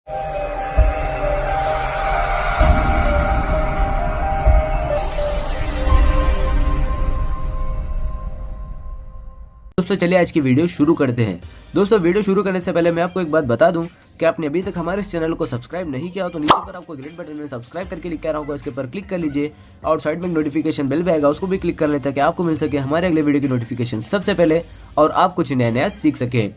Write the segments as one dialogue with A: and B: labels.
A: दोस्तों चलिए आज की वीडियो शुरू करते हैं। दोस्तों वीडियो शुरू करने से पहले मैं आपको एक बात बता दूं कि आपने अभी तक हमारे इस चैनल को सब्सक्राइब नहीं किया हो तो नीचे पर आपको ग्रीन बटन में सब्सक्राइब करके लिखा रहा होगा, इसके पर क्लिक कर लीजिए और साइड में नोटिफिकेशन बेल भी आएगा, उसको भी क्लिक कर लें ताकि आपको मिल सके हमारे अगले वीडियो की नोटिफिकेशन सबसे पहले और आप कुछ नया सीख सके।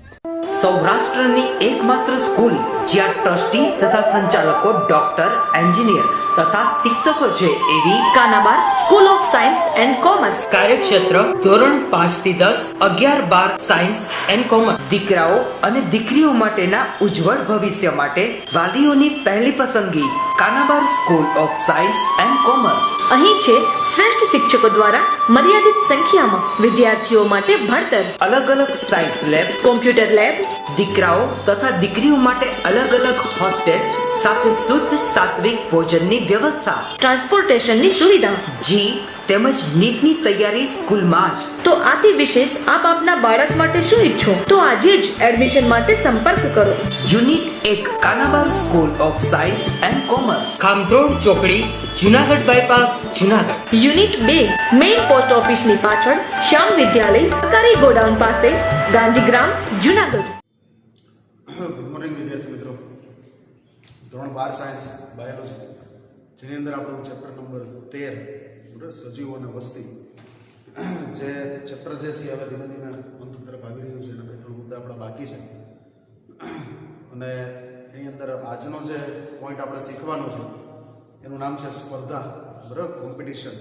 B: સૌરાષ્ટ્રની એકમાત્ર સ્કૂલ જ્યાં ટ્રસ્ટી તથા સંચાલકો ડોક્ટર, એન્જિનિયર તથા શિક્ષકો છે એવી
C: Kanabar school of science and commerce
B: કાર્યક્ષેત્ર ધોરણ 5 થી 10, 11, 12 સાયન્સ એન્ડ કોમર્સ। દીકરાઓ અને દીકરીઓ માટેના ઉજ્જવળ ભવિષ્ય માટે વાલીઓની પહેલી પસંદગી Kanabar school of science and commerce.
C: અહીં છે શ્રેષ્ઠ શિક્ષકો દ્વારા મર્યાદિત સંખ્યામાં વિદ્યાર્થીઓ માટે ભણતર,
B: અલગ અલગ સાયન્સ લેબ,
C: કોમ્પ્યુટર લેબ,
B: દીકરાઓ તથા દીકરીઓ માટે અલગ અલગ હોસ્ટેલ સાથે શુદ્ધ સાત્વિક ભોજનની વ્યવસ્થા,
C: ટ્રાન્સપોર્ટેશનની સુવિધા,
B: જી તેમજ નીટની તૈયારી સ્કૂલમાં જ।
C: તો આથી વિશેષ આપ આપના બાળક માટે શું ઈચ્છો તો આજે જ એડમિશન માટે સંપર્ક કરો।
B: Unit 1 Kanabar school of science and commerce, Khamrod ચોકડી, Junagadh bypass, Junagadh.
C: Unit 2 main post ઓફિસની પાછળ શ્યામ વિદ્યાલય, સરકારી ગોડાઉન પાસે, ગાંધીગ્રામ, જુનાગઢ।
D: ગુડ મોર્નિંગ વિદ્યાર્થી મિત્રો, ધોરણ 12 સાયન્સ બાયોલોજી જેની અંદર આપણું ચેપ્ટર નંબર 13 સજીવો અને વસ્તી જે ચેપ્ટર જે છે હવે ધીમે ધીમે અંત તરફ આવી રહ્યું છે અને બે ત્રણ મુદ્દા આપણા બાકી છે અને એની અંદર આજનો જે પોઈન્ટ આપણે શીખવાનો છે એનું નામ છે સ્પર્ધા, બરાબર, કોમ્પિટિશન।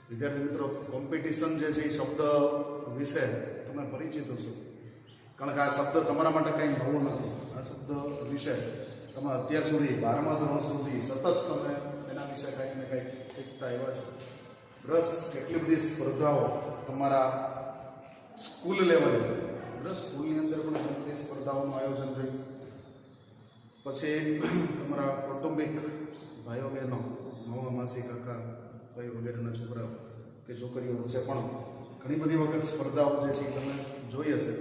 D: વિદ્યાર્થી મિત્રો, કોમ્પિટિશન જે છે એ શબ્દ વિશે તમે પરિચિત છો, કારણ કે આ શબ્દ તમારા માટે કંઈ નવો નથી। આ શબ્દ વિશે તમે અત્યાર સુધી 12મા ધોરણ સુધી સતત તમે એના વિશે કંઈક ને કંઈક શીખતા આવ્યા છો। બસ કેટલી બધી સ્પર્ધાઓ તમારા સ્કૂલ લેવલે, બસ સ્કૂલની અંદર પણ ઘણી બધી સ્પર્ધાઓનું આયોજન થયું, પછી તમારા કૌટુંબિક ભાઈઓ બહેનો, મામા માસી કાકા ભાઈ વગેરેના છોકરાઓ કે છોકરીઓ વચ્ચે પણ ઘણી બધી વખત સ્પર્ધાઓ જે છે તમે જોઈ હશે।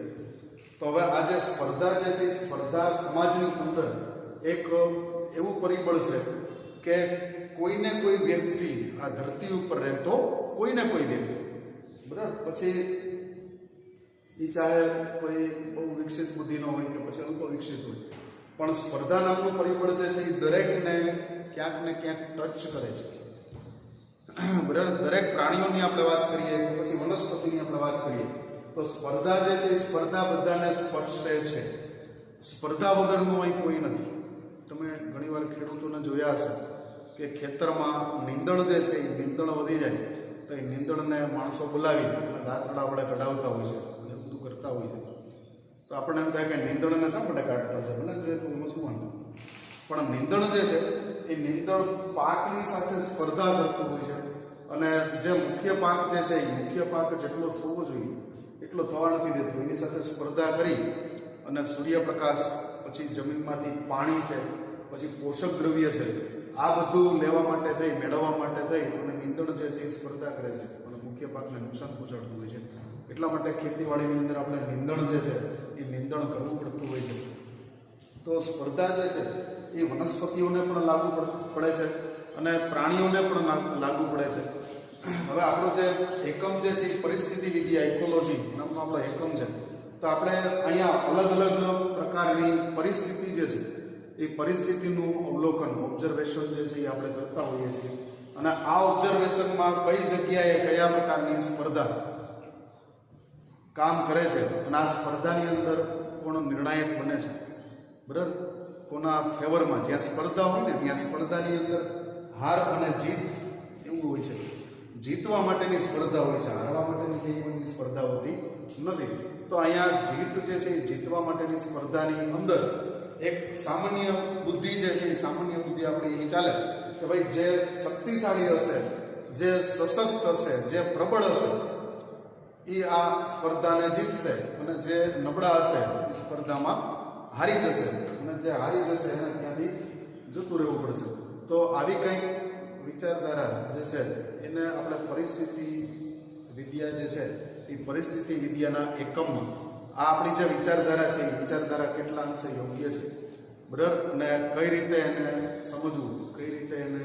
D: તો હવે આ જે સ્પર્ધા જે છે એ સ્પર્ધા સમાજની અંદર એક એવું પરિબળ છે કે કોઈને કોઈ વ્યક્તિ આ ધરતી ઉપર રહેતો કોઈને કોઈ વ્યક્તિ, બરાબર, પછી એ ચાહે કોઈ બહુ વિકસિત બુદ્ધિનો હોય કે પછી અલ્પ વિકસિત હોય, પણ સ્પર્ધા નામનું પરિબળ જે છે એ દરેકને ક્યાંક ને ક્યાંક ટચ કરે છે, બરાબર। દરેક પ્રાણીઓની આપણે વાત કરીએ કે પછી વનસ્પતિની આપણે વાત કરીએ તો સ્પર્ધા જે છે એ સ્પર્ધા બધાને સ્પર્શે છે। સ્પર્ધા વગરનું અહીં કોઈ નથી। તમે ઘણીવાર ખેડૂતોને જોયા હશે કે ખેતરમાં નીંદણ જે છે એ નીંદણ વધી જાય તો એ નીંદણને માણસો બોલાવી અને દાંતરડા વડે કઢાવતા હોય છે અને બધું કરતા હોય છે। તો આપણને એમ કહે કે નીંદણને શા માટે કાઢતા છે, ભલે તો એમાં શું વાંધો, પણ નીંદણ જે છે એ નીંદણ પાકની સાથે સ્પર્ધા કરતું હોય છે અને જે મુખ્ય પાક જે છે એ મુખ્ય પાક જેટલો થવો જોઈએ એટલો થવા નથી દેતો, એની સાથે સ્પર્ધા કરી અને સૂર્યપ્રકાશ, પછી જમીનમાંથી પાણી છે, પછી પોષક દ્રવ્ય છે, આ બધું લેવા માટે થઈ, મેળવવા માટે થઈ અને નીંદણ જે છે એ સ્પર્ધા કરે છે અને મુખ્ય પાકને નુકસાન પહોંચાડતું હોય છે। એટલા માટે ખેતીવાડીની અંદર આપણે નીંદણ જે છે એ નીંદણ કરવું પડતું હોય છે। તો સ્પર્ધા જે છે એ વનસ્પતિઓને પણ લાગુ પડે છે અને પ્રાણીઓને પણ લાગુ પડે છે। હવે આપણો જે એકમ જે છે એ પરિસ્થિતિ વિદ્યા, ઇકોલોજી નામનો આપણો એકમ છે, તો આપણે અહીંયા અલગ અલગ પ્રકારની પરિસ્થિતિ જે છે એ પરિસ્થિતિનું અવલોકન, ઓબ્ઝર્વેશન જે છે એ આપણે કરતા હોઈએ છીએ અને આ ઓબ્ઝર્વેશનમાં કઈ જગ્યાએ કયા પ્રકારની સ્પર્ધા કામ કરે છે અને આ સ્પર્ધાની અંદર કોણ નિર્ણાયક બને છે, બરાબર, કોના ફેવરમાં। જ્યાં સ્પર્ધા હોય ને ત્યાં સ્પર્ધાની અંદર હાર અને જીત એવું હોય છે। જીતવા માટેની સ્પર્ધા હોય છે, હારવા માટેની કઈ કોઈ સ્પર્ધા હોતી નથી। તો અહીંયા જીત જે છે એ જીતવા માટેની સ્પર્ધાની અંદર એક સામાન્ય બુદ્ધિ જે છે એ સામાન્ય બુદ્ધિ આપણી એવી ચાલે કે ભાઈ જે શક્તિશાળી હશે, જે સશક્ત હશે, જે પ્રબળ હશે એ આ સ્પર્ધાને જીતશે અને જે નબળા હશે એ સ્પર્ધામાં હારી જશે અને જે હારી જશે એને ત્યાંથી જતું રહેવું પડશે। તો આવી કંઈક વિચારધારા જે છે એને આપણે પરિસ્થિતિ વિદ્યા જે છે એ પરિસ્થિતિ વિદ્યાના એકમમાં આ આપણી જે વિચારધારા છે એ વિચારધારા કેટલા અંશે યોગ્ય છે બરાબર, અને કઈ રીતે એને સમજવું, કઈ રીતે એને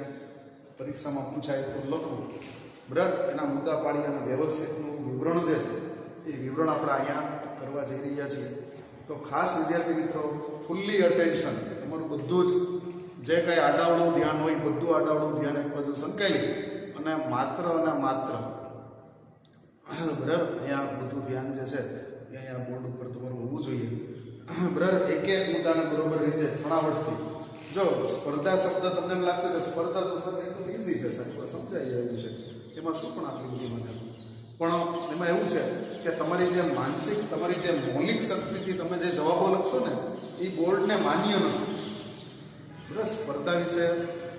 D: પરીક્ષામાં પૂછાય તો લખવું, બરાબર, એના મુદ્દા પાડી અને વ્યવસ્થિતનું વિવરણ જે છે એ વિવરણ આપણે અહીંયા કરવા જઈ રહ્યા છીએ. તો ખાસ વિદ્યાર્થી મિત્રો ફૂલ્લી અટેન્શન, તમારું બધું જ જે કંઈ આડાવડું ધ્યાન હોય બધું આડાવડું ધ્યાન એક બાજુ સંકેલી અને માત્ર બરાબર અહીંયા બધું ધ્યાન જે છે એ અહીંયા બોર્ડ ઉપર તમારું હોવું જોઈએ. બરાબર, એક એક મુદ્દાને બરોબર રીતે છણાવટથી. જો સ્પર્ધા શબ્દ તમને એમ લાગશે કે સ્પર્ધા તો સર એકદમ ઇઝી છે, સાહેબ સમજાઈ એવું છે, એમાં શું પણ આટલી બધી મજા, પણ એમાં એવું છે કે તમારી જે માનસિક, તમારી જે મૌલિક શક્તિથી તમે જે જવાબો લખશો ને એ બોર્ડને માન્ય નથી. બરાબર, સ્પર્ધા વિશે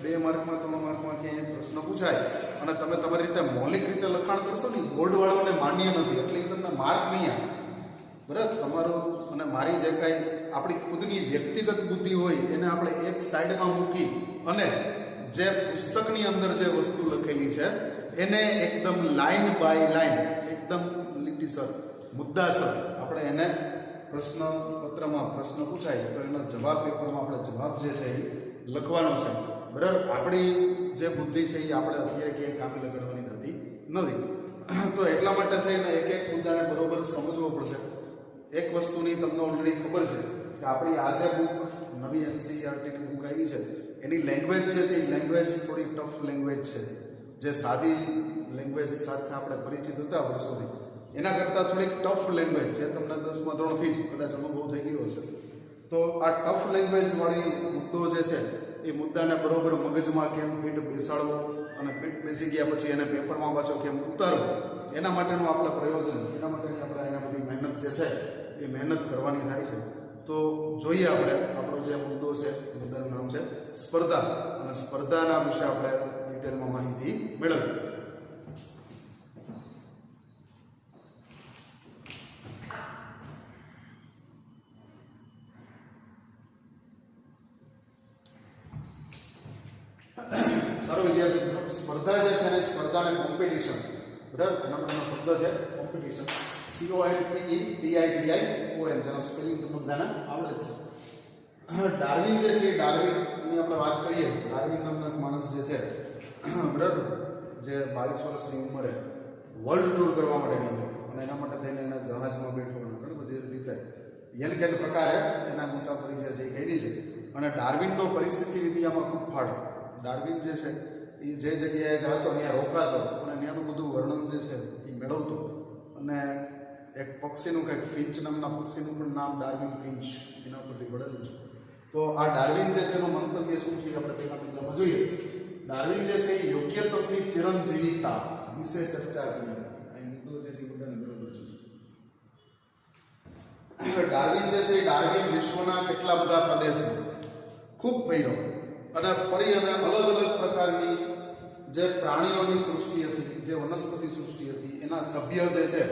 D: 2 માર્કમાં 3 માર્કમાં ક્યાંય પ્રશ્ન પૂછાય અને તમે તમારી રીતે મૌલિક રીતે લખાણ કરશો ને બોર્ડવાળાઓને માન્ય નથી, એટલે એ તમને માર્ક નહીં આવે. બરાબર, તમારું અને મારી જે કાંઈ આપણી ખુદની વ્યક્તિગત બુદ્ધિ હોય એને આપણે એક સાઈડમાં મૂકી અને જે પુસ્તકની અંદર જે વસ્તુ લખેલી છે એને એકદમ લાઈન બાય લાઈન, એકદમ લીટીસર, મુદ્દાસર આપણે એને પ્રશ્ન પત્રમાં પ્રશ્ન પૂછાય તો એનો જવાબ પેપરમાં આપણે જવાબ જે છે એ લખવાનો છે. બરાબર, આપણી જે બુદ્ધિ છે એ આપણે અત્યારે ક્યાંય કામે લગાડવાની થતી નથી. તો એટલા માટે થઈને એક એક મુદ્દાને બરોબર સમજવો પડશે. એક વસ્તુની તમને ઓલરેડી ખબર છે કે આપણી આ જે બુક નવી એનસીઈઆરટીની બુક આવી છે એની લેંગ્વેજ જે છે એ લેંગ્વેજ થોડી ટફ લેંગ્વેજ છે. જે સાદી લેંગ્વેજ સાથે આપણે પરિચિત હતા વર્ષોથી એના કરતાં થોડીક ટફ લેંગ્વેજ છે. તમને 10મા ધોરણથી જ કદાચ અનુભવ થઈ ગયો હશે. તો આ ટફ લેંગ્વેજવાળી મુદ્દો જે છે એ મુદ્દાને બરોબર મગજમાં કેમ ફીટ બેસાડવો અને ફીટ બેસી ગયા પછી એને પેપરમાં પાછો કેમ ઉતારવો, એના માટેનું આપણે પ્રયોજન, એના માટેની આપણે અહીંયા બધી મહેનત જે છે એ મહેનત કરવાની થાય છે. તો જોઈએ આપણે આપણો જે મુદ્દો છે, મુદ્દાનું નામ છે સ્પર્ધા, અને સ્પર્ધાના વિશે આપણે ડિટેલમાં માહિતી મેળવીએ. સારો વિદ્યાર્થી મિત્રો, સ્પર્ધા જે છે ને સ્પર્ધાને કોમ્પિટિશન, બરાબર, એના માટેનો શબ્દ છે કોમ્પિટિશન, COMPETITION, જેનો સ્પેલિંગ તમને બધાને આવડે છે. ડાર્વિન જે છે, ડાર્વિનની આપણે વાત કરીએ, ડાર્વિન નામનો એક માણસ જે છે, બરાબર, જે 22 વર્ષની ઉંમરે વર્લ્ડ ટૂર કરવા માટે નીકળ્યો અને એના માટે થઈને એના જહાજમાં બેઠો અને ઘણી બધી રીતે કેન પ્રકારે એના મુસાફરી જે છે એ કરી છે. અને ડાર્વિનનો પરિસ્થિતિ વિદ્યામાં ખૂબ ફાળો. ડાર્વિન જે છે એ જે જગ્યાએ જતો ત્યાં રોકાતો અને ત્યાંનું બધું વર્ણન જે છે એ મેળવતો. અને એક પક્ષીનું કંઈક ફિંચ નામના પક્ષીનું પણ નામ ડાર્વિન ફિંચ એના પરથી પડેલું છે. તો આ ડાર્વિન જે છે એનું મંતવ્ય શું છે આપણે તેના મુદ્દામાં જોઈએ. ડાર્વિન જે છે એ યોગ્યતમની ચિરંજીવીતા વિશે ચર્ચા કરી હતી. આ મુદ્દો જે છે એ બધાને બરોબર છે. ડાર્વિન જે છે એ ડાર્વિન વિશ્વના કેટલા બધા પ્રદેશમાં ખૂબ ફર્યો અને ફરી અને અલગ અલગ પ્રકારની જે પ્રાણીઓની સૃષ્ટિ હતી, જે વનસ્પતિ સૃષ્ટિ હતી, એના સભ્ય જે છે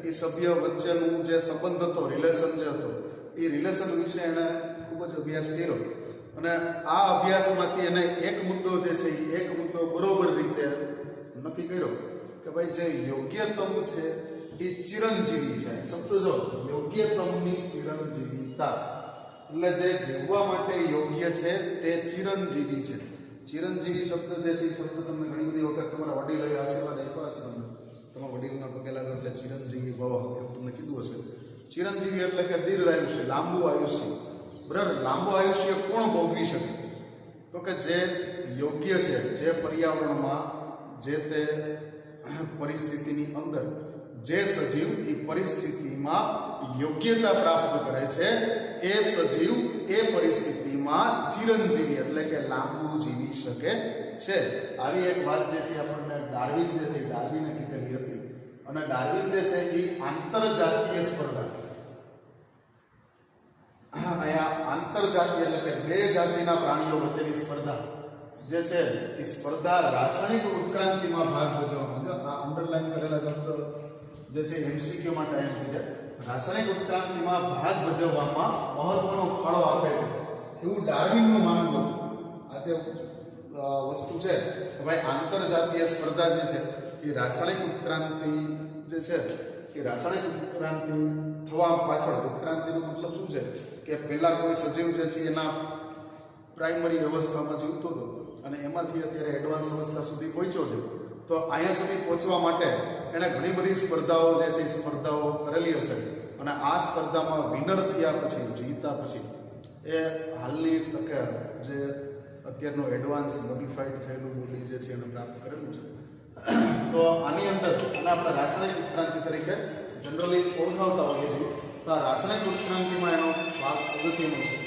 D: એ સભ્ય વચ્ચેનું જે સંબંધ હતો, રિલેશન જે હતો એ રિલેશન વિશે એણે ખૂબ જ અભ્યાસ કર્યો. અને આ અભ્યાસમાંથી એને એક મુદ્દો જે છે એ એક મુદ્દો બરોબર રીતે નક્કી કર્યો કે ભાઈ જે યોગ્યતમ છે એ ચિરંજીવી છે. શબ્દ જો યોગ્યતમની ચિરંજીવીતા, એટલે જે જીવવા માટે યોગ્ય છે તે ચિરંજીવી છે. ચિરંજીવી શબ્દ જે છે એ શબ્દ તમને ઘણી બધી વખત તમારા વડીલોએ આશીર્વાદ આપ્યા હશે, તમને તમારા વડીલોના પગે લાગો એટલે ચિરંજીવી ભવ એવું તમને કીધું હશે. ચિરંજીવી એટલે કે દીર્ઘ આયુષ્ય, લાંબુ આયુષ્ય. બરાબર, લાંબુ આયુષ્ય કોણ ભોગવી શકે? તો કે જે યોગ્ય છે, જે પર્યાવરણમાં જે તે પરિસ્થિતિની અંદર જે સજીવ એ પરિસ્થિતિમાં યોગ્યતા પ્રાપ્ત કરે છે એ સજીવ એ પરિસ્થિતિમાં ચિરંજીવી એટલે કે લાંબુ જીવી શકે છે. આવી એક વાત જે છે આપણને ડાર્વિન જે છે ડાર્વિને કીધેલી હતી. અને ડાર્વિન જે છે એ આંતરજાતીય સ્પર્ધા, અહીંયા આંતરજાતીય એટલે કે 2 જાતિના પ્રાણીઓ વચ્ચેની સ્પર્ધા જે છે એ સ્પર્ધા રાસાયણિક ઉત્ક્રાંતિમાં ભાગ ભજવવામાં, જો આ અંડરલાઈન કરેલા શબ્દ જે છે એમસીક્યુ માટે આવ્યું છે, રાસાયણિક ઉત્ક્રાંતિમાં ભાગ ભજવવામાં મહત્વનો ફાળો આપે છે એવું ડાર્વિનનું માનવું હતું. આ જે વસ્તુ છે કે ભાઈ આંતરજાતીય સ્પર્ધા જે છે એ રાસાયણિક ઉત્ક્રાંતિ જે છે એ રાસાયણિક ઉત્ક્રાંતિ થવા પાછળ, ઉત્ક્રાંતિનો મતલબ શું છે કે પહેલા કોઈ સજીવ જે છે એના પ્રાઇમરી અવસ્થામાં જીવતો હતો અને એમાંથી અત્યારે એડવાન્સ અવસ્થા સુધી પહોંચ્યો છે. તો અહીંયા સુધી પહોંચવા માટે એણે ઘણી બધી સ્પર્ધાઓ જે છે એ સ્પર્ધાઓ કરેલી હશે અને આ સ્પર્ધામાં વિનર થયા પછી, જીતા પછી એ હાલની તકે જે અત્યારનું એડવાન્સ મોડિફાઈડ થયેલું બોલી જે છે એને પ્રાપ્ત કરેલું છે. તો આની અંદર અને આપણે રાસાયણિક ઉત્ક્રાંતિ તરીકે જનરલી ઓળખાવતા હોઈએ છીએ. તો આ રાસાયણિક ઉત્ક્રાંતિમાં એનો ભાગ અગત્યનો છે.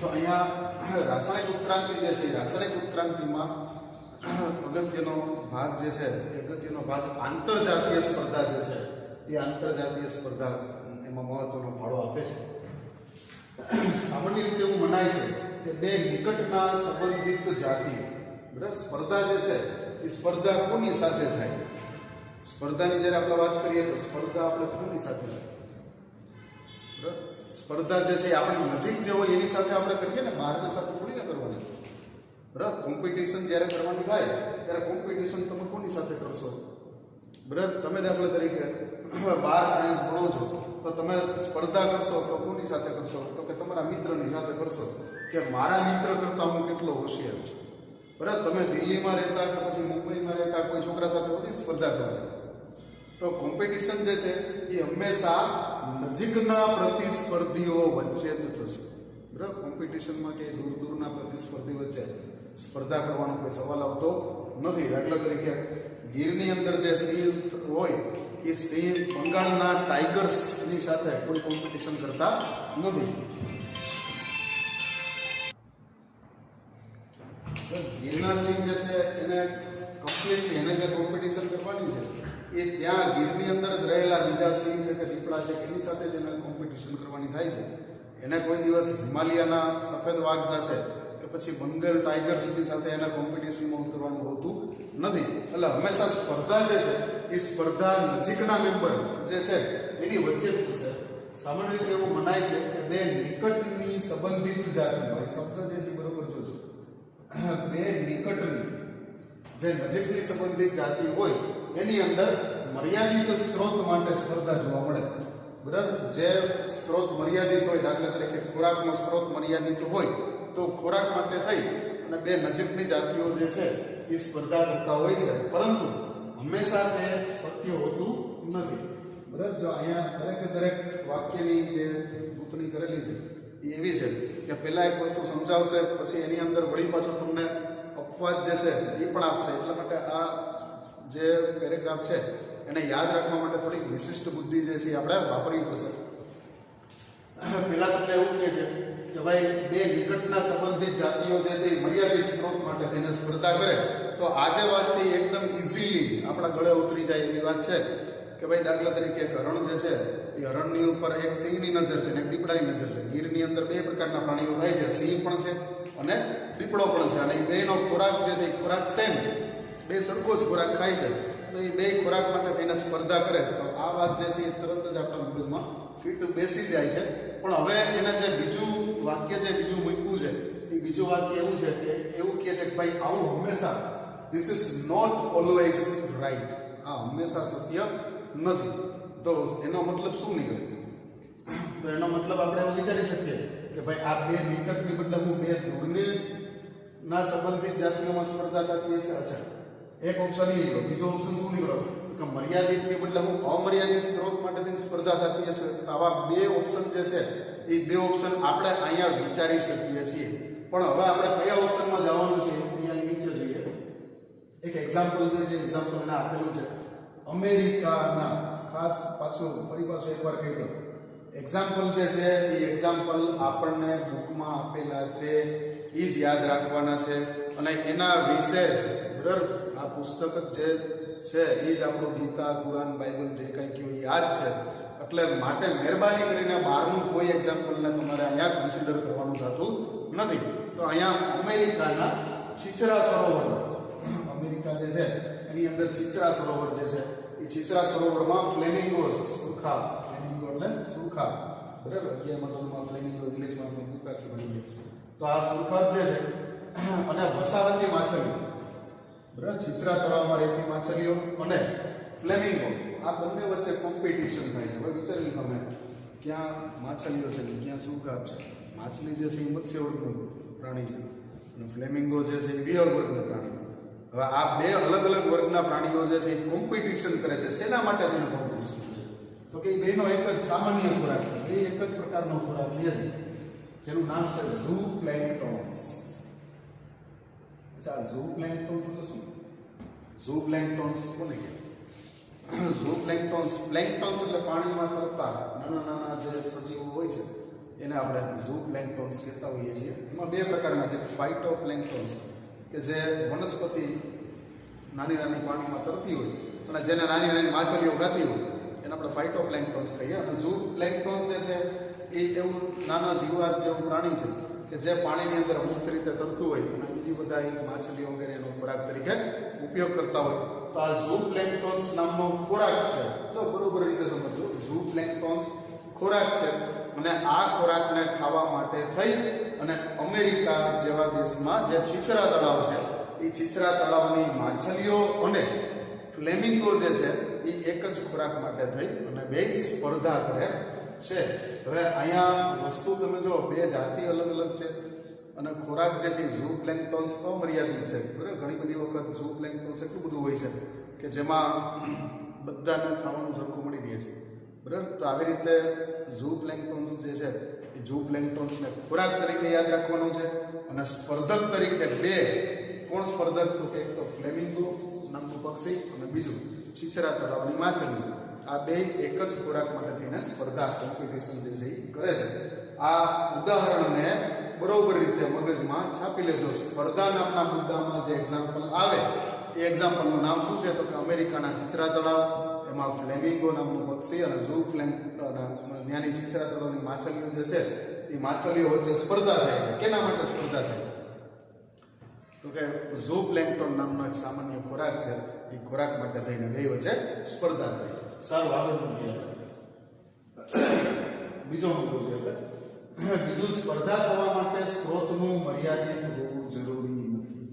D: તો અહીંયા રાસાયણિક ઉત્ક્રાંતિ જે છે, રાસાયણિક ઉત્ક્રાંતિમાં અગત્યનો ભાગ જે છે એ અગત્યનો ભાગ આંતરજાતીય સ્પર્ધા જે છે એ આંતરજાતીય સ્પર્ધા એમાં મહત્વનો ફાળો આપે છે. સામાન્ય રીતે એવું મનાય છે કે બે નિકટના સંબંધિત જાતિ બરાબર સ્પર્ધા જે છે એ સ્પર્ધા કોની સાથે થાય? સ્પર્ધાની જ્યારે આપણે વાત કરીએ તો સ્પર્ધા આપણે કોની સાથે થાય? સ્પર્ધા જે છે આપણી નજીક જે હોય એની સાથે આપણે કરીએ ને, બહારના સાથે થોડી ના કરવાની છે. બરાબર કોમ્પિટિશન જ્યારે કરવાની થાય ત્યારે કોમ્પિટિશન તમે કોની સાથે કરશો? બરાબર તમે દાખલા તરીકે 12 સાયન્સ ભણો છો તો તમે સ્પર્ધા કરશો તો કોની સાથે કરશો? તો કે તમારા મિત્રની સાથે કરશો કે મારા મિત્ર કરતાં હું કેટલો હોશિયાર છું. બરાબર તમે દિલ્હીમાં રહેતા કે પછી મુંબઈમાં રહેતા કોઈ છોકરા સાથે બધી સ્પર્ધા કરવાની. તો કોમ્પિટિશન જે છે એ હંમેશા નજીકના પ્રતિસ્પર્ધીઓ વચ્ચે જ થશે. બરાબર કોમ્પિટિશનમાં કે દૂર દૂરના પ્રતિસ્પર્ધી વચ્ચે સ્પર્ધા કરવાનો કોઈ સવાલ આવતો નથી. દાખલા તરીકે ગીરની અંદર જે સિંહ હોય એ સિંહ બંગાળના ટાઈગર્સની સાથે કોઈ કોમ્પિટિશન કરતા નથી. ગીરના સિંહ જે છે એને કમ્પ્લીટલી એને જે કોમ્પિટિશન કરવાની છે એ ત્યાં ગીરની અંદર જ રહેલા બીજા સિંહ છે કે દીપડા છે એની સાથે જ એને કોમ્પિટિશન કરવાની થાય છે. એને કોઈ દિવસ હિમાલયના સફેદ વાઘ સાથે કે પછી બંગાળ ટાઈગર્સની સાથે એના કોમ્પિટિશનમાં ઉતરવાનું હોતું નથી. એટલે હંમેશા સ્પર્ધા જે છે એ સ્પર્ધા નજીકના મેમ્બર જે છે એની વચ્ચે જ થશે. સામાન્ય રીતે એવું મનાય છે કે બે નિકટની સંબંધિત જાતિ હોય, શબ્દ જે છે બરોબર જોજો, બે નિકટની જે નજીકની સંબંધિત જાતિ હોય એની અંદર મર્યાદિત સ્ત્રોત માટે સ્પર્ધા જોવા મળે. બરાબર જે સ્ત્રોત મર્યાદિત હોય, દાખલા તરીકે ખોરાકનો સ્ત્રોત મર્યાદિત હોય તો ખોરાક માટે થઈ અને બે નજીકની જાતિઓ જે છે એ સ્પર્ધા કરતા હોય છે, પરંતુ હંમેશા તે સત્ય હોતું નથી. બરાબર જો અહીંયા દરેક વાક્યની જે ટિપ્પણી કરેલી છે એ એવી છે કે પહેલા એક વસ્તુ સમજાવશે પછી એની અંદર વળી પાછો તમને અપવાદ જે છે એ પણ આપશે. એટલા માટે આ જે પેરેગ્રાફ છે એને યાદ રાખવા માટે થોડીક વિશિષ્ટ બુદ્ધિ જે છે એ આપણે વાપરવી પડશે. પહેલા તમને એવું કહે છે કે ભાઈ બે નિકટના સંબંધિત જાતિઓ જે છે એ મર્યાદિત સ્ત્રોત માટે થઈને સ્પર્ધા કરે. તો આ જે વાત છે એ એકદમ ઇઝીલી આપણા ગળે ઉતરી જાય એવી વાત છે કે ભાઈ દાખલા તરીકે એક હરણ જે છે એ હરણની ઉપર એક સિંહની નજર છે અને એક દીપડાની નજર છે. ગીરની અંદર બે પ્રકારના પ્રાણીઓ થાય છે, સિંહ પણ છે અને દીપડો પણ છે, અને એ બેનો ખોરાક જે છે એ ખોરાક સેમ છે, બે સરખો જ ખોરાક ખાય છે. તો એ બે ખોરાક માટે થઈને સ્પર્ધા કરે તો આ વાત જે છે એ તરત જ આપણા મગજમાં ફિટ બેસી જાય છે. પણ હવે એને જે બીજું વાક્ય છે બીજું મૂક્યું છે એ બીજું વાક્ય એવું છે કે એવું કહે છે કે ભાઈ આવું હંમેશા this is not always right, આ હંમેશા સત્ય નથી. તો એનો મતલબ શું નીકળે? તો એનો મતલબ આપણે એવું વિચારી શકીએ કે ભાઈ આ બે નિકટની બદલે હું બે દૂરની ના સંબંધિત જાતિઓમાં સ્પર્ધા થતી હશે. અચ્છા, એક ઓપ્શન એ નીકળ્યો. બીજો ઓપ્શન શું નીકળ્યો કે મર્યાદિતની બદલે હું અમર્યાદિત સ્ત્રોત માટેની સ્પર્ધા થતી હશે. આવા બે ઓપ્શન જે છે એ બે ઓપ્શન આપણે અહીંયા વિચારી શકીએ છીએ. પણ હવે આપણે કયા ઓપ્શનમાં જવાનું છે અહીંયા નીચે જોઈએ. એક એક્ઝામ્પલ જે છે એક્ઝામ્પલ એને આપેલું છે અમેરિકાના, ખાસ ફરી પાછું એકવાર કહી દો. એક્ઝામ્પલ જે છે એ એક્ઝામ્પલ આપણને બુકમાં આપેલા છે એ જ યાદ રાખવાના છે અને એના વિશે બરાબર આ પુસ્તક જે છે એ જ આપણું ગીતા, કુરાન, બાઇબલ જે કંઈ કહ્યું એ યાદ છે. એટલે માટે મહેરબાની કરીને બહારનું કોઈ એક્ઝામ્પલને તમારે અહીંયા કન્સિડર કરવાનું થતું નથી. તો અહીંયા અમેરિકાના છીછરા સરોવર, અમેરિકા જે છે એની અંદર છીછરા સરોવર જે છે એ છીછરા સરોવરમાં ફ્લેમિંગોસ, સુરખા, ફ્લેમિંગો એટલે સુરખા, બરાબર 11મા ધોરણમાં ફ્લેમિંગો ઇંગ્લિશમાં બુકાકી બની ગઈ. તો આ સુરખા જે છે અને વસાહતી માછલી, બરાબર. છીછરા તળાવમાં રહેતી માછલીઓ અને ફ્લેમિંગો, આ બંને વચ્ચે કોમ્પિટિશન થાય છે. હવે વિચારી લો તમે, ક્યાં માછલીઓ છે ને ક્યાં સુકાપ છે. માછલી જે છે એ મત્સ્ય વર્ગનું પ્રાણી છે અને ફ્લેમિંગો જે છે એ વિહંગ વર્ગનું પ્રાણી. હવે આ બે અલગ અલગ વર્ગના પ્રાણીઓ જે છે એ કોમ્પિટિશન કરે છે. શેના માટે તેનું કોમ્પિટિશન કરે છે? તો કે એ બેનો એક જ સામાન્ય ખોરાક છે. બે એક જ પ્રકારનો ખોરાક લે છે જેનું નામ છે ઝૂ પ્લેન્ક્ટોન્સ. અચ્છા, ઝૂ પ્લેન્ક્ટોન્સ એટલે શું? ઝૂ પ્લેન્ક્ટોન્સ કોને કહેવાય? ઝૂ પ્લેન્ક્ટોન્સ, પ્લેન્ક્ટોન્સ એટલે પાણીમાં તરતા નાના નાના જે સજીવો હોય છે એને આપણે ઝૂ પ્લેન્ક્ટોન્સ કહેતા હોઈએ છીએ. એમાં બે પ્રકારના છે. ફાઇટો પ્લેન્ક્ટોન્સ કે જે વનસ્પતિ નાની નાની પાણીમાં તરતી હોય અને જેને નાની નાની માછલીઓ ખાતી હોય એને આપણે ફાઇટો પ્લેન્ક્ટોન્સ કહીએ. અને ઝૂ પ્લેન્ક્ટોન્સ જે છે એ એવું નાના જીવાત જેવું પ્રાણી છે કે જે પાણીની અંદર મુક્ત રીતે તરતું હોય અને બીજી બધા માછલીઓ વગેરે એનો ખોરાક તરીકે ઉપયોગ કરતા હોય. તો આ ઝૂ પ્લેન્ક્ટોન્સ નામનો ખોરાક છે. જો બરોબર રીતે સમજો, ઝૂ પ્લેન્ક્ટોન્સ ખોરાક છે અને આ ખોરાકને ખાવા માટે થઈ અને અમેરિકા જેવા દેશમાં જે છીછરા તળાવ છે એ છીછરા તળાવની માછલીઓ અને ફ્લેમિંગો જે છે એ એક જ ખોરાક માટે થઈ અને બે સ્પર્ધા કરે છે. હવે અહીંયા વસ્તુ તમે જો, બે જાતિ અલગ અલગ છે અને ખોરાક જે છે ઝૂ પ્લેન્ક્ટોન્સ અમર્યાદિત છે. બરાબર. ઘણી બધી વખત ઝૂ પ્લેન્ક્ટોન્સ એટલું બધું હોય છે કે જેમાં બધાને ખાવાનું સરખું મળી રહે છે. બરાબર. તો આવી રીતે ઝૂ પ્લેન્ક્ટોન્સ જે છે એ ઝૂ પ્લેન્ક્ટોન્સને ખોરાક તરીકે યાદ રાખવાનો છે. અને સ્પર્ધક તરીકે બે, કોણ સ્પર્ધક? તો કે એક તો ફ્લેમિંગો નામનું પક્ષી અને બીજું છીછરા તળાવની માછલી. આ બે એક જ ખોરાક માટે થઈને સ્પર્ધા, કોમ્પિટિશન જે છે એ કરે છે. આ ઉદાહરણને બરોબર રીતે મગજમાં છાપી લેજો. સ્પર્ધા નામના મુદ્દામાં જે એક્ઝામ્પલ આવે એ એક્ઝામ્પલનું નામ શું છે? તો કે અમેરિકાના છીછરા તળાવ, એમાં ફ્લેમિંગો નામનું પક્ષી અને ઝૂ ત્યાંની છીછરા તળાવની માછલીઓ જે છે એ માછલીઓ વચ્ચે સ્પર્ધા થાય છે. કેના માટે સ્પર્ધા થાય? તો કે ઝૂ પ્લેન્ક્ટોન નામનો એક સામાન્ય ખોરાક છે, એ ખોરાક માટે થઈને બે વચ્ચે સ્પર્ધા થાય. સારું, આગળ બીજો મુદ્દો છે. બીજું, સ્પર્ધા થવા માટે સ્ત્રોતનું મર્યાદિત હોવું જરૂરી નથી.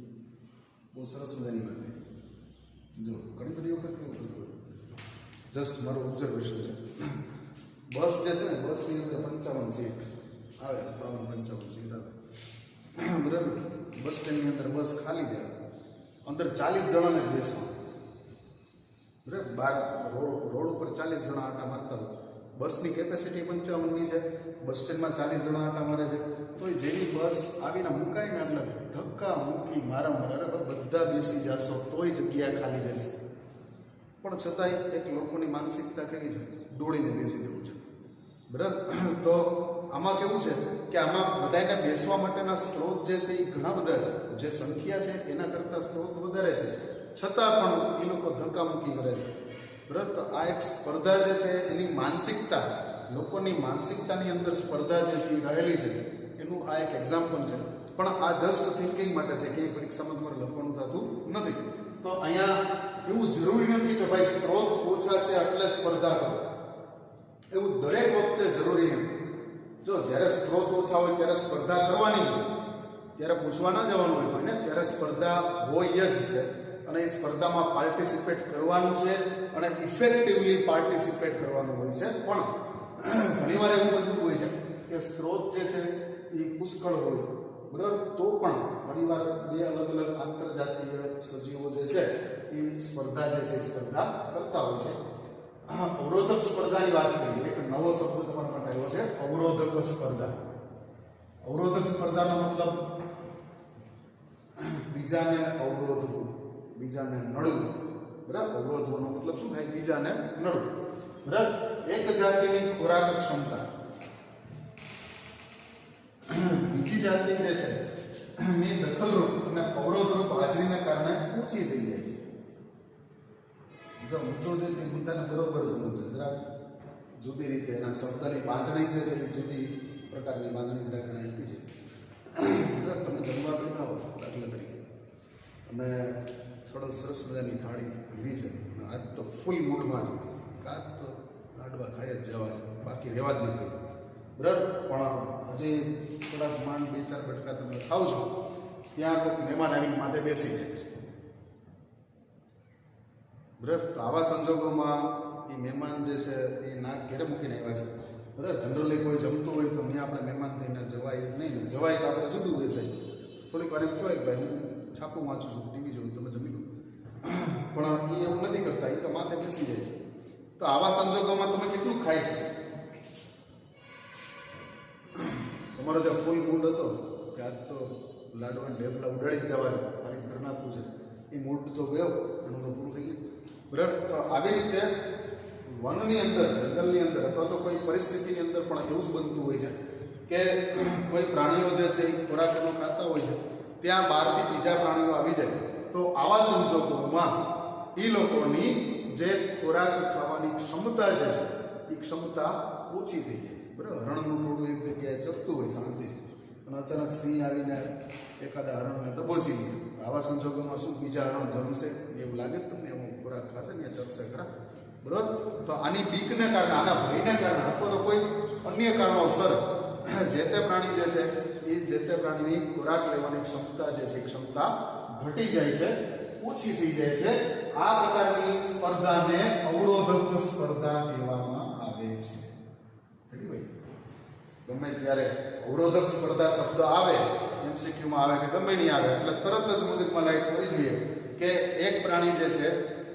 D: બહુ સરસ મજાની વાત. જો ઘણી બધી વખત કેવું થતું, જસ્ટ મારું ઓબ્ઝર્વેશન છે. બસ જે છે ને, બસની અંદર 55 સીટ આવે, 55 સીટ આવે. બરાબર. બસ સ્ટેન્ડની અંદર બસ ખાલી જાય, અંદર 40 જણાને જ બેસવા. બરાબર. બહાર રોડ ઉપર 40 જણા આટા મારતા હોય. બસની કેપેસિટી 55ની છે, બસ સ્ટેન્ડમાં 40 જણા આટા મારે છે. તો જેવી બસ આવીને મુકાય ને એટલે ધક્કા મૂકી મારમ અરે બધા બેસી જશો તોય જગ્યા ખાલી રહેશે. પણ છતાંય એક લોકોની માનસિકતા કેવી છે? દોડીને બેસી જવું છે. બરાબર. તો આમાં કેવું છે કે આમાં બધાને બેસવા માટેના સ્ત્રોત જે છે એ ઘણા બધા છે. જે સંખ્યા છે એના કરતાં સ્ત્રોત વધારે છે, છતાં પણ એ લોકો ધક્કા મૂકી કરે છે. બરાબર. તો આ એક સ્પર્ધા જે છે એની માનસિકતા, લોકોની માનસિકતાની અંદર સ્પર્ધા જે છે એ રહેલી છે, એનું આ એક એક્ઝામ્પલ છે. પણ આ જસ્ટ થિંકિંગ માટે છે, કે પરીક્ષામાં તમારે લખવાનું થતું નથી. તો અહીંયા એવું જરૂરી નથી કે ભાઈ સ્ત્રોત ઓછા છે એટલે સ્પર્ધા કરો, એવું દરેક વખતે જરૂરી નથી. જો જ્યારે સ્ત્રોત ઓછા હોય ત્યારે સ્પર્ધા કરવાની હોય, ત્યારે પૂછવા ના જવાનું હોય કોઈને, ત્યારે સ્પર્ધા હોય જ છે અને એ સ્પર્ધામાં પાર્ટિસિપેટ કરવાનું છે અને ઇફેક્ટિવલી પાર્ટિસિપેટ કરવાનું હોય છે. પણ ઘણીવાર એવું બનતું હોય છે કે સ્ત્રોત જે છે એ પુષ્કળ હોય, બરાબર, તો પણ ઘણીવાર બે અલગ અલગ આંતરજાતીય સજીવો જે છે એ સ્પર્ધા જે છે સ્પર્ધા કરતા હોય છે. અવરોધક સ્પર્ધાની વાત કરીએ, એક નવો શબ્દ તમારા માટે આવ્યો છે, અવરોધક સ્પર્ધા. અવરોધક સ્પર્ધાનો મતલબ બીજાને અવરોધવું, બીજાને નડવું. બરાબર. અવરોધવાનો મતલબ શું થાય? બીજાને નડવું. બરાબર. એક જાતિની ખોરાક ક્ષમતા બીજી જાતિ જે છે ની દખલરૂપ અને અવરોધરૂપ હાજરીને કારણે ઓછી થઈ જાય છે. જો મુદ્દો જે છે મુદ્દાને બરોબર સમજો, જરાક જુદી રીતે એના શબ્દની બાંધણી જે છે જુદી પ્રકારની બાંધણી જરાક આપી છે. તમે જમવા બેઠા હો દાખલા તરીકે અને થોડો સરસ મજાની થાળી ભરી છે, આજ તો ફૂલ મૂડમાં છે, કાં તો લાડવા ખાઈ જ જવા છે, બાકી રહેવા જ નથી. બરાબર. પણ હજી થોડાક માંડ 2-4 બટકા તમે ખાવ છો, ત્યાં કોઈ મહેમાન આવીને માથે બેસી જાય છે. બરાબર. તો આવા સંજોગોમાં એ મહેમાન જે છે એ નાક ઘેરે મૂકીને આવ્યા છે, બરાબર. જનરલી કોઈ જમતું હોય તો અહીંયા આપણે મહેમાન થઈને જવાય નહીં ને, જવાય તો આપણે જુદું હોય સાહેબ. થોડીક વાર એમ કહેવાય કે ભાઈ હું છાપું વાંચું છું, ટીવી જોઉં, તમે જમી લો, પણ એ એવું નથી કરતા, એ તો માથે બેસી જાય છે. તો આવા સંજોગોમાં તમે કેટલું ખાઈ શકો? તમારો જે ફૂલ મૂડ હતો કે આજ તો લાડવાના ઢેપલા ઉડાડી જ જવા ખાલી જ કરી નાખવું છે, એ મૂડ તો ગયો, એનું તો પૂરું થઈ ગયું, બરાબર. તો આવી રીતે વનની અંદર, જંગલની અંદર અથવા તો કોઈ પરિસ્થિતિની અંદર પણ એવું જ બનતું હોય છે કે કોઈ પ્રાણીઓ જે છે એ ખોરાકનો ખાતા હોય છે, ત્યાં બહારથી બીજા પ્રાણીઓ આવી જાય, તો આવા સંજોગોમાં એ લોકોની જે ખોરાક ખાવાની ક્ષમતા જે છે એ ક્ષમતા ઓછી થઈ જાય, બરાબર. હરણનું ટોળું એક જગ્યાએ ચરતું હોય શાંતિ, અને અચાનક સિંહ આવીને એકાદા હરણને દબોચી લે. આવા સંજોગોમાં શું બીજા હરણ જમશે એવું લાગે તમને? એવો ખોરાક ખાશે ને ચરશે ખરા, બરાબર. તો આની બીકને કારણે, આના ભયને કારણે અથવા તો કોઈ અન્ય કારણોસર જે તે પ્રાણી જે છે એ જે તે પ્રાણીની ખોરાક લેવાની ક્ષમતા જે છે ક્ષમતા ઘટી જાય છે, ઓછી થઈ જાય છે. આ પ્રકારની સ્પર્ધાને અવરોધક સ્પર્ધા કહેવામાં આવે છે. ગમે ત્યારે અવરોધક સ્પર્ધા શબ્દ આવે, એમસીક્યુમાં આવે કે ગમે નહીં આવે, એટલે તરત જ મગજમાં લાઈટ થવી જોઈએ કે એક પ્રાણી જે છે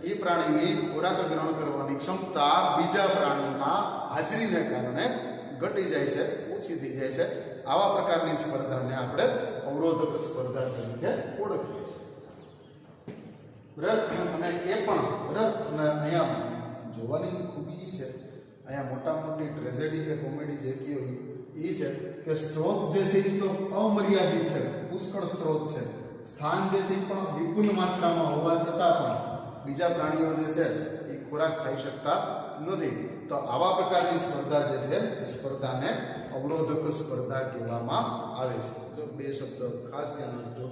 D: એ પ્રાણીની ખોરાક ગ્રહણ કરવાની ક્ષમતા બીજા પ્રાણીના હાજરીને કારણે ઘટી જાય છે, ઓછી થઈ જાય છે. આવા પ્રકારની સ્પર્ધાને આપણે અવરોધક સ્પર્ધા તરીકે ઓળખીએ છીએ, બરાબર. અને એ પણ બરાબર. અને અહીંયા જોવાની ખૂબી છે, અહીંયા મોટા મોટી ટ્રેજેડી કે કોમેડી જે કયો એ છે કે સ્ત્રોત જે છે એ તો અમર્યાદિત છે, પુષ્કળ સ્ત્રોત છે, સ્થાન જે છે એ પણ વિપુલ માત્રામાં હોવા છતાં પણ બીજા પ્રાણીઓ જે છે એ ખોરાક ખાઈ શકતા નથી. તો આવા પ્રકારની સ્પર્ધા જે છે એ સ્પર્ધાને અવરોધક સ્પર્ધા કહેવામાં આવે છે. જો બે શબ્દ ખાસ ધ્યાન રાખજો,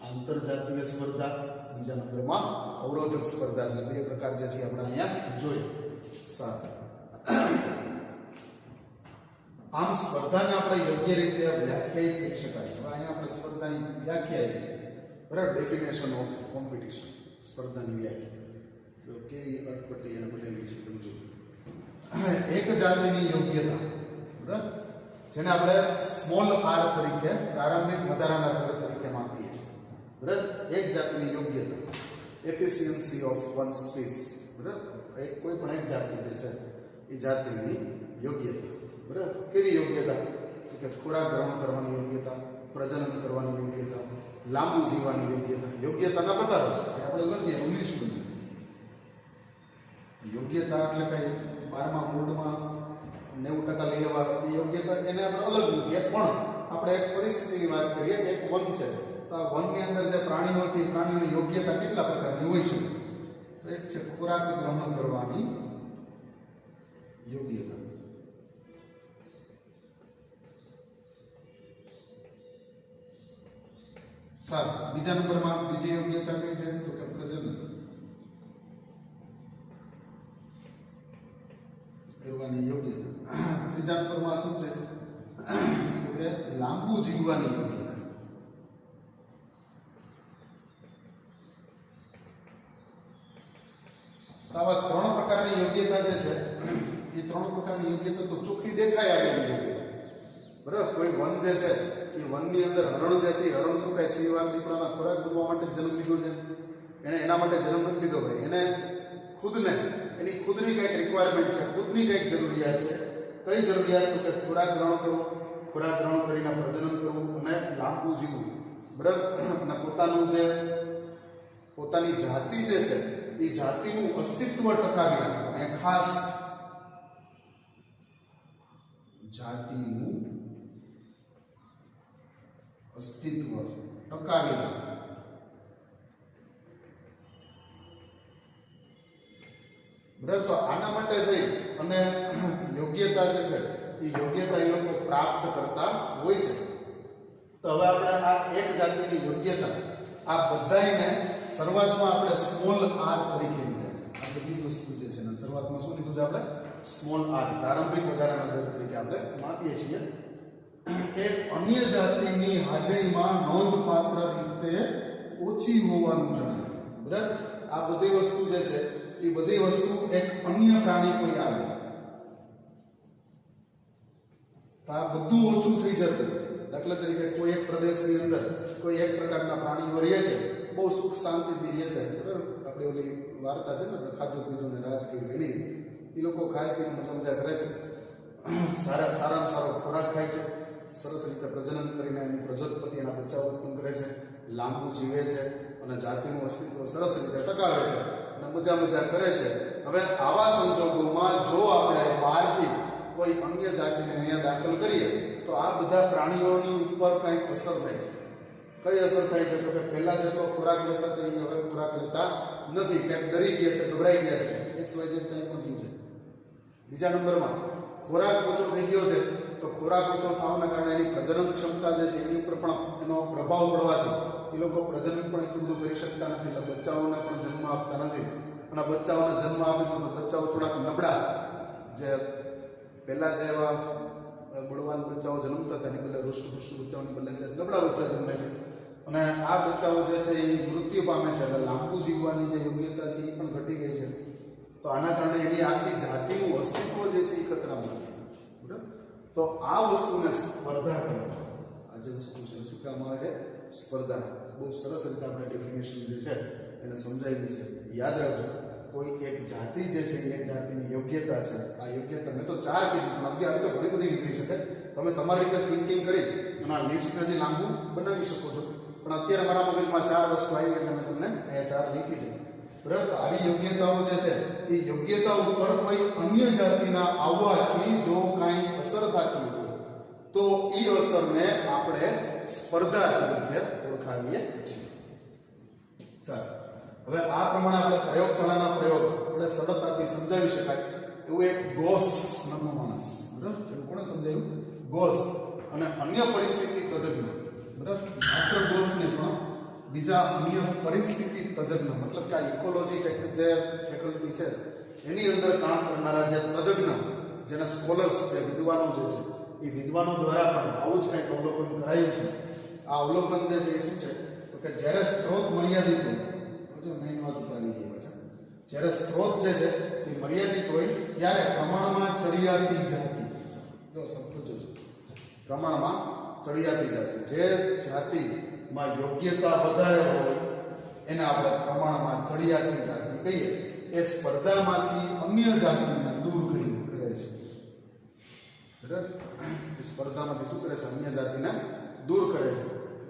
D: આંતરજાતીય સ્પર્ધા, બીજા નંબરમાં અવરોધક સ્પર્ધા. એટલે બે પ્રકાર જે છે આપણે અહીંયા જોઈએ. સારું, આમ સ્પર્ધાને આપણે યોગ્ય રીતે વ્યાખ્યાયિત કરી શકાય. હવે અહીંયા આપણે સ્પર્ધાની વ્યાખ્યા, બરાબર, ડેફિનેશન ઓફ કોમ્પિટિશન, સ્પર્ધાની વ્યાખ્યા કેવી અટપટી એને બનેલી છે તમે જુઓ. એક જાતિની યોગ્યતા, બરાબર, જેને આપણે સ્મોલ આર તરીકે, પ્રારંભિક વધારાના દર તરીકે માપીએ છીએ, બરાબર. એક જાતિની યોગ્યતા, એફિશિયન્સી ઓફ વન સ્પીસ, બરાબર. કોઈ પણ એક જાતિ જે છે એ જાતિની યોગ્યતા, બરાબર. કેવી યોગ્યતા? તો કે ખોરાક ગ્રહણ કરવાની યોગ્યતા, પ્રજનન કરવાની યોગ્યતા, લાંબુ જીવવાની યોગ્યતા. યોગ્યતાના પ્રકારો છે આપણે લખીએ ઇંગ્લિશમાં. યોગ્યતા એટલે કઈ 12મા બોર્ડમાં 90% લઈ આવવા એ યોગ્યતા, એને આપણે અલગ મૂકીએ. પણ આપણે એક પરિસ્થિતિની વાત કરીએ કે એક વન છે, તો આ વનની અંદર જે પ્રાણીઓ છે એ પ્રાણીઓની યોગ્યતા કેટલા પ્રકારની હોય છે? તો એક છે ખોરાક ગ્રહણ કરવાની યોગ્યતા, સારું. બીજા નંબરમાં બીજી યોગ્યતા કઈ છે? તો કે પ્રજનન કરવાની યોગ્યતા. ત્રીજા નંબરમાં શું છે? તો કે લાંબુ જીવવાની યોગ્યતા. તો આવા ત્રણ પ્રકારની યોગ્યતા જે છે એ ત્રણ પ્રકારની યોગ્યતા તો ચોખ્ખી દેખાય આવેલી યોગ્યતા, બરાબર. કોઈ વન જે છે એ વનની અંદર હરણ જે છે એ હરણ શું કાંઈ સિંહવાન દીપડાના ખોરાક બનવા માટે જન્મ લીધો છે? એને એના માટે જન્મ નથી લીધો ભાઈ, એને ખુદને એની ખુદની કંઈક રિક્વાયરમેન્ટ છે, ખુદની કંઈક જરૂરિયાત છે. કઈ જરૂરિયાત? તો કે ખોરાક ગ્રહણ કરવો, ખોરાક ગ્રહણ કરીને પ્રજનન કરવું અને લાંબુ જીવવું, બરાબર. અને પોતાની જાતિ જે છે એ જાતિનું અસ્તિત્વ ટકાવી રાખવું. અને ખાસ જાતિનું અસ્તિત્વ ટકાવી રાખવું, બરાબર. તો આના માટે થઈ અને યોગ્યતા જે છે એ યોગ્યતા એ લોકો પ્રાપ્ત કરતા હોય છે. તો હવે આપણે આ એક જાતિની યોગ્યતા આ બધાને શરૂઆતમાં આપણે સ્મોલ આર તરીકે લીધા છે. આ બધી વસ્તુ જે છે ને શરૂઆતમાં શું લીધું છે આપણે? સ્મોલ આર, પ્રારંભિક વધારાના દર તરીકે આપણે માપીએ છીએ. એક અન્ય જાતિની હાજરીમાં નોંધપાત્ર રીતે ઓછી હોવાનું જણાય, બરાબર. આ બધી વસ્તુ જે છે એ એ બધી વસ્તુ એક અન્ય પ્રાણી કોઈ આવે તો આ બધું ઓછું થઈ જતું. દાખલા તરીકે કોઈ એક પ્રદેશની અંદર કોઈ એક પ્રકારના પ્રાણીઓ રહે છે, બહુ સુખ શાંતિથી રહે છે, બરાબર. આપણે ઓલી વાર્તા છે ને, ખાધું પીધું ને રાજ કર્યું, એની એ લોકો ખાઈ પીને મજા કરે છે, સારામાં સારો ખોરાક ખાય છે, સરસ રીતે પ્રજનન કરીને એની પ્રજોત્પત્તિ એના બચ્ચાઓ ઉત્પન્ન કરે છે, લાંબુ જીવે છે અને જાતિનું અસ્તિત્વ સરસ રીતે ટકાવે છે અને મજા કરે છે. હવે આવા સંજોગોમાં જો આપણે બહારથી કોઈ અન્ય જાતિને અહીંયા દાખલ કરીએ તો આ બધા પ્રાણીઓની ઉપર કંઈક અસર થાય છે. કઈ અસર થાય છે? તો કે પહેલા જેટલો ખોરાક લેતા તે હવે ખોરાક લેતા નથી, ક્યાંક ડરી ગયા છે, ગભરાઈ ગયા છે, XYZ કંઈ પણ થયું છે. બીજા નંબરમાં ખોરાક ઓછો થઈ ગયો છે તો ખોરાક ઓછો થવાના કારણે એની પ્રજનન ક્ષમતા જે છે એની ઉપર પણ એનો પ્રભાવ પડવાથી એ લોકો પ્રજનન પણ એટલું બધું કરી શકતા નથી, એટલે બચ્ચાઓને પણ જન્મ આપતા નથી. અને બચ્ચાઓને જન્મ આપીશું તો બચ્ચાઓ થોડાક નબળા, જે પહેલા જે એવા બળવાન બચ્ચાઓ જન્મતા હતા એની બદલે રૂષ્ટ બચ્ચાઓની બદલે છે નબળા બચ્ચા જન્મે છે અને આ બચ્ચાઓ જે છે એ મૃત્યુ પામે છે, એટલે લાંબુ જીવવાની જે યોગ્યતા છે એ પણ ઘટી ગઈ છે. તો આના કારણે એની આખી જાતિનું અસ્તિત્વ જે છે એ ખતરામાં છે, બરાબર. તો આ વસ્તુને સ્પર્ધા કહેવાય. આ જે વસ્તુ છે શું કહેવામાં આવે છે? સ્પર્ધા. બહુ સરસ રીતે આપણે ડેફિનેશન જે છે એને સમજાવી છે. યાદ રાખજો, કોઈ એક જાતિ જે છે એક જાતિની યોગ્યતા છે. આ યોગ્યતા મેં તો 4 કીધી, પણ હજી આવી તો ઘણી બધી નીકળી શકે. તમે તમારી રીતે થિંકિંગ કરી અને આ લિસ્ટને જે લાંબુ બનાવી શકો છો, પણ અત્યારે મારા મગજમાં 4 વસ્તુ આવી એટલે મેં તમને અહીંયા 4 લીધી છે, બરાબર. તો આવી યોગ્યતાઓ જે છે એ યોગ્યતા ઉપર કોઈ અન્ય જાતિના આવવાથી જો કાંઈ અસર થતી હોય તો એ અસરને આપણે સ્પર્ધા તરીકે ઓળખાવીએ છીએ. સારું, હવે આ પ્રમાણે આપણે પ્રયોગશાળાના પ્રયોગ આપણે સરળતાથી સમજાવી શકાય એવું એક ગોસ નામનો માણસ, બરાબર. કોણે સમજાવ્યું? ગોસ. અને અન્ય પરિસ્થિતિ તજજ્ઞ, બરાબર. માત્ર ગોસ ને પણ બીજા અન્ય પરિસ્થિતિ તજજ્ઞ, મતલબ કે આ ઇકોલોજી જે ફેકલ્ટી છે એની અંદર કામ કરનારા જે તજજ્ઞ, જેના સ્કોલર્સ છે, વિદ્વાનો જે છે, એ વિદ્વાનો દ્વારા પણ આવું જ કંઈક અવલોકન કરાયું છે. આ અવલોકન જે છે એ શું છે? તો કે જ્યારે સ્ત્રોત મર્યાદિત હોય, મેઇન વાત ઉપર આવી ગઈ છે, જ્યારે સ્ત્રોત જે છે એ મર્યાદિત હોય ત્યારે પ્રમાણમાં ચડિયાતી જાતિ, જો શબ્દ જોજો, પ્રમાણમાં ચડિયાતી જાતિ, જે જાતિમાં યોગ્યતા વધારે હોય એને આપણે પ્રમાણમાં ચડિયાતી જાતિ કહીએ. એ સ્પર્ધામાંથી અન્ય જાતિને દૂર કરે છે, બરાબર. એ સ્પર્ધામાંથી શું કરે છે? અન્ય જાતિને દૂર કરે છે,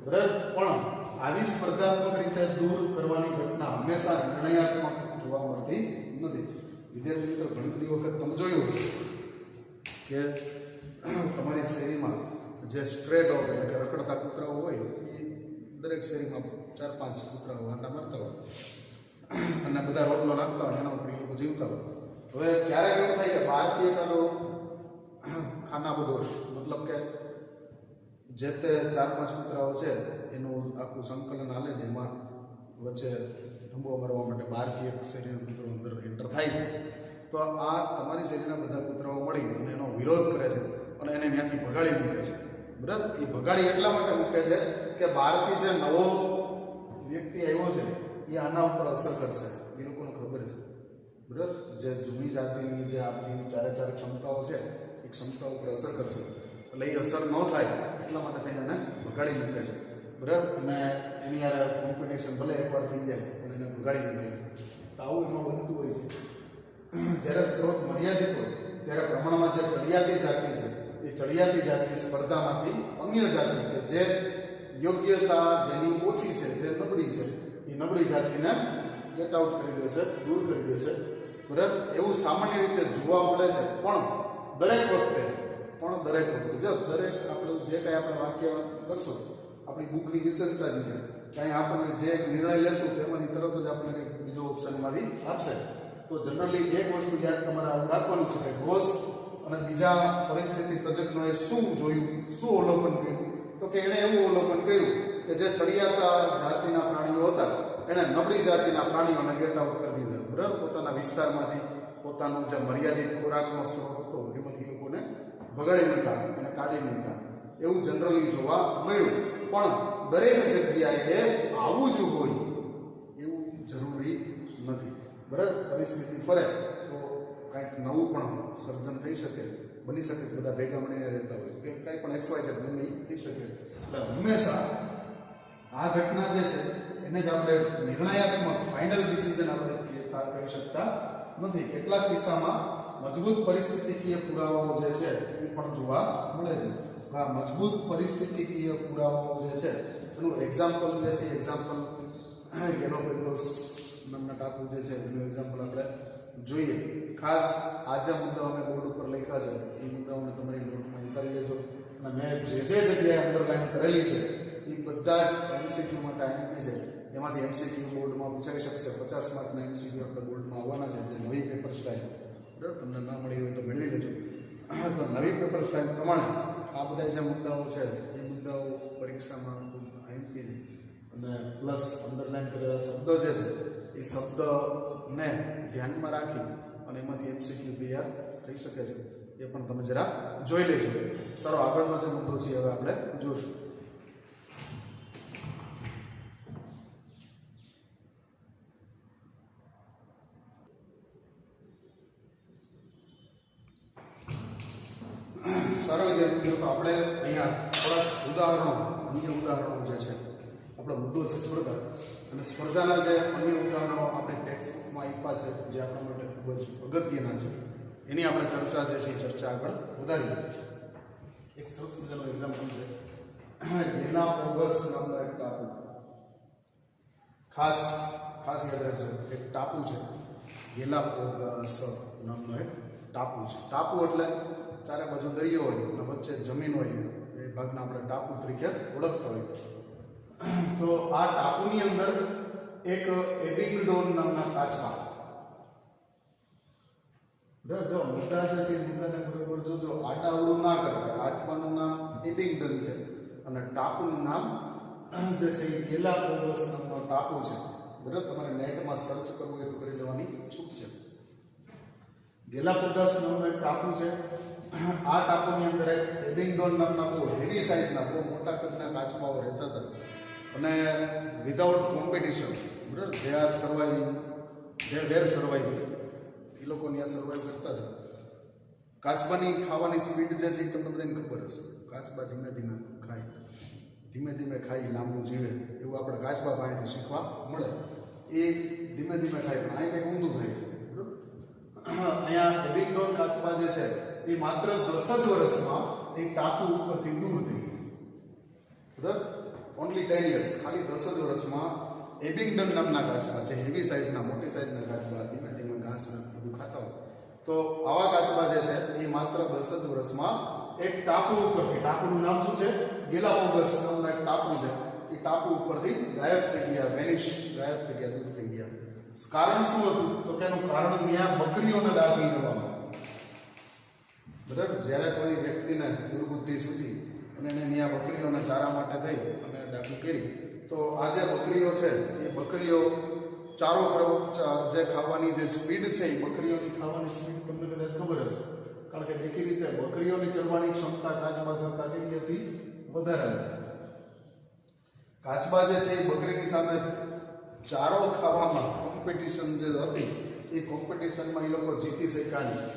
D: બરાબર. પણ આવી સ્પર્ધાત્મક રીતે દૂર કરવાની ઘટના હંમેશા નિર્ણયાત્મક જોવા મળતી નથી. વિદ્યાર્થી મિત્રો, ઘણી બધી વખત તમે જોયું કે તમારી શેરીમાં જે સ્ટ્રે ડોગ એટલે કે રખડતા કૂતરાઓ હોય એ દરેક શેરીમાં 4-5 કૂતરાઓ આંટા મારતા હોય અને બધા રોટલો નાખતા હોય, એના ઉપર એ લોકો જીવતા હોય. હવે ક્યારેક એવું થાય કે બહારથી એકાદો ખાનાબદોશ, મતલબ કે જે તે 4-5 કૂતરાઓ છે એનું આખું સંકલન હાલે છે, એમાં વચ્ચે ધંબો મારવા માટે બહારથી એક શેરીનો કૂતરો અંદર એન્ટર થાય છે. તો આ તમારી શેરીના બધા કૂતરાઓ મળી અને એનો વિરોધ કરે છે અને એને ત્યાંથી ભગાડી મૂકે છે, બરાબર. એ ભગાડી એટલા માટે મૂકે છે કે બહારથી જે નવો વ્યક્તિ આવ્યો છે એ આના ઉપર અસર કરશે, એ લોકોને ખબર છે, બરાબર. જે જૂની જાતિની જે આપણી 4 ક્ષમતાઓ છે એ ક્ષમતા ઉપર અસર કરશે, એટલે એ અસર ન થાય એટલા માટે થઈને એને ભગાડી મૂકે છે, બરાબર. અને એની યાર કોમ્પિટિશન ભલે એકવાર થઈ જાય પણ એને ભગાડી મૂકે છે. તો આવું એમાં બનતું હોય છે. જ્યારે સ્ત્રોત મર્યાદિત હોય ત્યારે પ્રમાણમાં જે ચડિયાતી જાતિ છે એ ચડિયાતી જાતિ સ્પર્ધામાંથી અન્ય જાતિ કે જે યોગ્યતા જેની ઓછી છે, જે નબળી છે, એ નબળી જાતિને ગેટ આઉટ કરી દેશે, દૂર કરી દેશે, બરાબર. એવું સામાન્ય રીતે જોવા મળે છે. પણ દરેક વખતે જો દરેક આપણે જે કાંઈ આપણે વાક્ય કરશું, આપણી બુકની વિશેષતા જે છે, કાંઈ આપણને જે નિર્ણય લેશું તેમાંથી તરત જ આપણને કંઈક બીજો ઓપ્શનમાંથી આપશે. તો જનરલી એક વસ્તુ યાદ તમારે આવું રાખવાનું છે કે ગોસ અને બીજા પરિસ્થિતિ તજજ્ઞોએ શું જોયું, શું અવલોકન કર્યું? તો કે એણે એવું અવલોકન કર્યું કે જે ચડિયાતા જાતિના પ્રાણીઓ હતા એણે નબળી જાતિના પ્રાણીઓને ગેટ આઉટ કરી દીધા, બરાબર. પોતાના વિસ્તારમાંથી પોતાનો જે મર્યાદિત ખોરાકનો સ્ત્રોત હતો એમાંથી લોકોને ભગાડી મૂક્યા, એને કાઢી મૂક્યા. એવું જનરલી જોવા મળ્યું. પણ દરેક જગ્યાએ આવું જ હોય એવું જરૂરી નથી, બરાબર પરિસ્થિતિ ફરે તો કંઈક નવું પણ સર્જન થઈ શકે, બની શકે, બધા ભેગા મળીને રહેતા હોય કે કંઈ પણ XY છે ગમે એ થઈ શકે. એટલે હંમેશા આ ઘટના જે છે એને જ આપણે નિર્ણયાત્મક ફાઇનલ ડિસિઝન આપણે કહી શકતા નથી. કેટલાક કિસ્સામાં મજબૂત પરિસ્થિતિકીય પુરાવાઓ જે છે એ પણ જોવા મળે છે. આ મજબૂત પરિસ્થિતિકીય પુરાવાઓ જે છે એનું એક્ઝામ્પલ જે છે એક્ઝામ્પલ ગેલોપેગોસ નામના ટાપુ જે છે એનું એક્ઝામ્પલ આપણે જોઈએ. ખાસ આ જે મુદ્દાઓ અમે બોર્ડ ઉપર લખ્યા છે એ મુદ્દાઓને તમારી નોટમાં ઉતારી લેજો અને મેં જે જગ્યાએ અંડરલાઈન કરેલી છે એ બધા જ MCQ માટે આઈએમપી છે. એમાંથી MCQ બોર્ડમાં પૂછાઈ શકશે. 50 માર્કના MCQ આપણે બોર્ડમાં આવવાના છે. જે નવી પેપર સ્ટાઇલ બરાબર તમને ના મળી હોય તો મેળવી લેજો. તો નવી પેપર સ્ટાઇલ પ્રમાણે આ બધા જે મુદ્દાઓ છે એ મુદ્દાઓ પરીક્ષામાં ખૂબ આઈએમપી છે. અને પ્લસ અંડરલાઈન કરેલા શબ્દો જે છે એ શબ્દને ધ્યાનમાં રાખી અને એમાંથી MCQ તૈયાર થઈ શકે છે. એ પણ તમે જરા જોઈ લેજો. સારો આગળનો જે મુદ્દો છે હવે આપણે જોઈશું. સારો વિદ્યાર્થી મિત્રો, તો આપણે અહીંયા થોડાક ઉદાહરણો, અન્ય ઉદાહરણો જે છે આપણો મુદ્દો છે સ્પર્ધા, અને સ્પર્ધાના જે અન્ય ઉદાહરણો આપણે ટેક્સ્ટ બુકમાં આપ્યા છે જે આપણા માટે ખૂબ જ અગત્યના છે એની આપણે ચર્ચા જે છે એ ચર્ચા આગળ વધારીએ. એક સરસ મજાનું એક્ઝામ્પલ છે ગેલાપોગસ નામનો એક ટાપુ. ખાસ યાદ રાખજો, એક ટાપુ છે ગેલાપોગસ નામનો એક ટાપુ છે. ટાપુ એટલે ચારે બાજુ દરિયો હોય અને વચ્ચે જમીન હોય, એ ભાગને આપણે ટાપુ તરીકે ઓળખતા હોય. તો આ ટાપુની અંદર એક એબિંગડોન નામના કાચબા, જો મુદ્દા જે છે મુદ્દાને બરોબર જોજો, આડાઅવળું ના કરતા. કાચબાનું નામ એબિંગડન છે અને ટાપુનું નામ જે છે એ ગેલાપોગસ નામનો ટાપુ છે. બરાબર, તમારે નેટમાં સર્ચ કરવું એ તો કરી લેવાની છૂટ છે. ગેલાપોગસ નામનો એક ટાપુ છે. આ ટાપુની અંદર એક એબિંગડોન નામના બહુ હેવી સાઇઝના, બહુ મોટા કદના કાચબાઓ રહેતા હતા અને વિધાઉટ કોમ્પિટિશન. બરાબર, they are surviving, they were surviving, એ લોકો ત્યાં સર્વાઈવ કરતા હતા. કાચબાની ખાવાની સ્પીડ જે છે એ તમને બધાને ખબર હશે. કાચબા ધીમે ધીમે ખાઈ લાંબુ જીવે એવું આપણે કાચબા પાસેથી શીખવા મળે. એ ધીમે ધીમે ખાય, પણ અહીં કંઈક ઊંધું થાય છે. બરાબર, અહીંયા એબિંગડોન કાચબા જે છે એ માત્ર 10 જ વર્ષમાં એ ટાપુ ઉપરથી દૂર થઈ ગયું. બરાબર, ઓનલી 10 years, ખાલી 10 જ વર્ષમાં એબિંગડન નામના કાચબા છે, હેવી સાઇઝના, મોટી સાઇઝના કાચબા, ધીમે ધીમે ઘાસ બધું ખાતા હોય. તો આવા કાચબા જે છે એ માત્ર 10 જ વર્ષમાં એક ટાપુ ઉપરથી, ટાપુનું નામ શું છે ગેલાપોગસ નામના એક ટાપુ છે, એ ટાપુ ઉપરથી ગાયબ થઈ ગયા, વેનિશ, ગાયબ થઈ ગયા, દૂર થઈ ગયા. કારણ શું હતું? તો કે એનું કારણ ત્યાં બકરીઓને દાખલ કરવામાં. બરાબર, જ્યારે કોઈ વ્યક્તિને દુર્બુદ્ધિ સૂચી અને એને ત્યાં બકરીઓને ચારા માટે થઈ અને દાખલ કરી, તો આ જે બકરીઓ છે એ બકરીઓ ચારો જે ખાવાની જે સ્પીડ છે એ બકરીઓની ખાવાની સ્પીડ તમને કદાચ ખબર હશે, કારણ કે દેખી રીતે બકરીઓની ચરવાની ક્ષમતા કાચબા કરતાં કેવી હતી? વધારે હતી. કાચબા જે છે એ બકરીની સામે ચારો ખાવામાં કોમ્પિટિશન જે હતી એ કોમ્પિટિશનમાં એ લોકો જીતી શક્યા નહીં.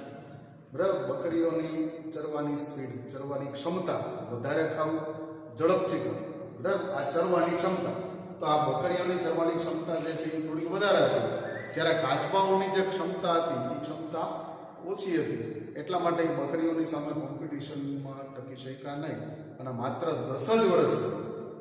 D: બરાબર, બકરીઓની ચરવાની સ્પીડ, ચરવાની ક્ષમતા, વધારે ખાવું, ઝડપથી ખાવું. બરાબર, આ ચરવાની ક્ષમતા, તો આ બકરીઓની ચરવાની ક્ષમતા જે છે એ થોડીક વધારે હતી, જ્યારે કાચબાઓની જે ક્ષમતા હતી એ ક્ષમતા ઓછી હતી. એટલા માટે એ બકરીઓની સામે કોમ્પિટિશનમાં ટકી શક્યા નહીં અને માત્ર 10 જ વર્ષ,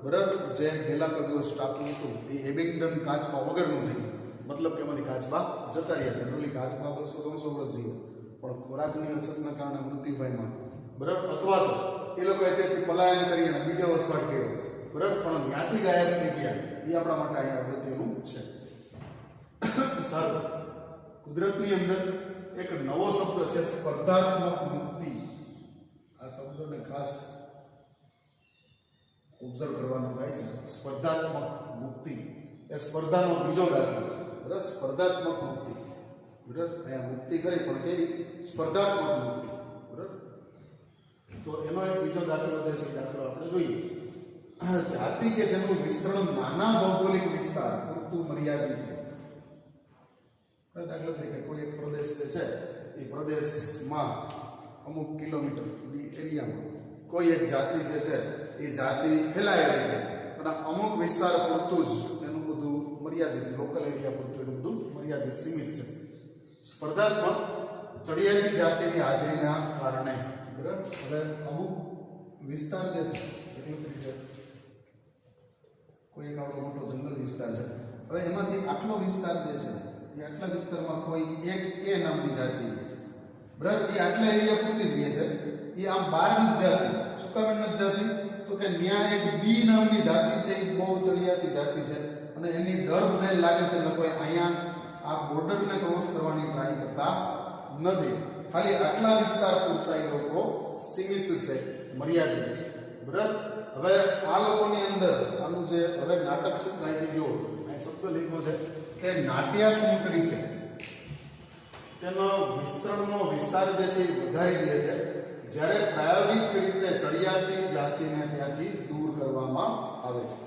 D: બરાબર, જે ગેલાપેગોસ ટાપુ હતું એ એબિંગડન કાચબા વગરનું થયું. મતલબ કે એમાંથી કાચબા જતા રહ્યા. જનરલી કાચબા 200-300 વર્ષ જીવે, પણ ખોરાકની અછતના કારણે મૃત્યુ પામ્યા. બરાબર, અથવા તો એ લોકોએ ત્યાંથી પલાયન કરી અને બીજો વસવાટ કર્યો. બરાબર, પણ ત્યાંથી ગાયબ થઈ ગયા. એ આપણા માટે અહીંયા અગત્યનું છે. સારું, કુદરતની અંદર એક નવો શબ્દ છે સ્પર્ધાત્મક મુક્તિ. આ શબ્દને ખાસ ઓબ્ઝર્વ કરવાનું થાય છે. સ્પર્ધાત્મક મુક્તિ એ સ્પર્ધાનો બીજો દાખલો છે. બરાબર, સ્પર્ધાત્મક મુક્તિ. બરાબર, અહીંયા મુક્તિ કરી પણ કેવી? સ્પર્ધાત્મક મુક્તિ. બરાબર, તો એનો એક બીજો દાખલો જે છે દાખલો આપણે જોઈએ. જાતિ કે જેનું વિસ્તરણ નાના ભૌગોલિક વિસ્તાર પૂરતું મર્યાદિત. દાખલા તરીકે કોઈ એક પ્રદેશ જે છે એ પ્રદેશમાં અમુક કિલોમીટર એરિયામાં કોઈ એક જાતિ જે છે એ જાતિ ફેલાયેલી છે અને અમુક વિસ્તાર પૂરતું જ એનું બધું મર્યાદિત, લોકલ એરિયા પૂરતું એનું બધું મર્યાદિત સીમિત છે. સ્પર્ધાત્મક ચડિયાતી જાતિની હાજરીના કારણે બરાબર હવે અમુક વિસ્તાર જે છે એટલે તરીકે કોઈ એક આવડો મોટો જંગલ વિસ્તાર છે, હવે એમાંથી આટલો વિસ્તાર જે છે એ આટલા વિસ્તારમાં કોઈ એક એ નામની જાતિ રહે છે બરાબર. એ આટલા એરિયા પૂરતી જ રહે છે, એ આમ બહાર નથી જાતિ. શું કામ નથી જાતિ? તો કે ત્યાં એક બી નામની જાતિ છે, એ બહુ ચડિયાતી જાતિ છે અને એની ડર બધાને લાગે છે એટલે કોઈ અહીંયા આ બોર્ડરને ક્રોસ કરવાની ટ્રાય કરતા નથી. ખાલી આટલા વિસ્તાર પૂરતા એ લોકો સીમિત છે, મર્યાદિત છે બરાબર. હવે આ લોકોની અંદર આનું જે હવે નાટક શું થાય છે, જો અહીં શબ્દ લખ્યો છે તે નાટ્યાત્મક રીતે તેનો વિસ્તરણનો વિસ્તાર જે છે એ વધારી દે છે, જ્યારે પ્રાયોગિક રીતે ચડિયાતી જાતિને ત્યાંથી દૂર કરવામાં આવે છે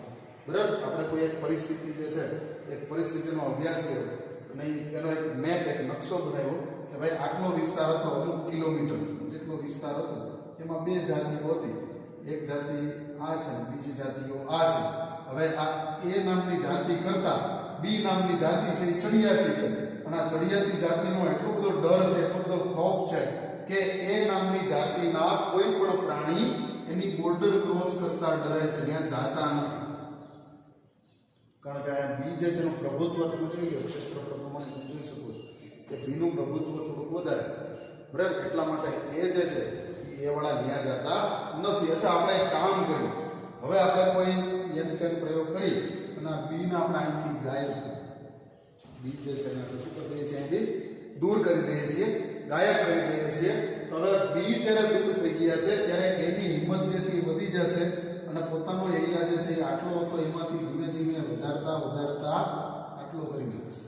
D: બરાબર. આપણે કોઈ એક પરિસ્થિતિ જે છે એક પરિસ્થિતિનો અભ્યાસ કર્યો અને એનો એક મેપ, એક નકશો બનાવ્યો કે ભાઈ આટલો વિસ્તાર હતો, અમુક કિલોમીટર જેટલો વિસ્તાર હતો, એમાં બે જાતિઓ હતી, એક જાતિ આ છે, બીજી જાતિઓ આ છે. હવે આ એ નામની જાતિ કરતા બી નામની જાતિ છે એ ચડિયાતી છે અને આ ચડિયાતી જાતિનો એટલો બધો ડર છે, એટલો બધો ખોફ છે કે એ નામની જાતિના કોઈ પણ પ્રાણી એની બોર્ડર ક્રોસ કરતા ડરે છે, ત્યાં જાતા નથી. કારણ કે બી જે છે એનું પ્રભુત્વ તમે જોઈ લો, ક્ષેત્ર પ્રમાણે તમે જોઈ શકો કે બીનું પ્રભુત્વ થોડુંક વધારે બરાબર. એટલા માટે એ જે છે એ વાળા ન્યા જતા નથી. અચ્છા, આપણે એક કામ કર્યું, હવે આપણે કોઈ યંત્ર પ્રયોગ કરી અને આ બીને આપણે અહીંથી ગાયબ કરી, બી જે છે એને આપણે શું કરી દઈએ છીએ, અહીંથી દૂર કરી દઈએ છીએ, ગાયબ કરી દઈએ છીએ. તો હવે બી જ્યારે દૂર થઈ ગયા છે ત્યારે એની હિંમત જે છે એ વધી જશે અને પોતાનો એરિયા જે છે એ આટલો હતો એમાંથી ધીમે ધીમે વધારતા આટલો કરી નાખશે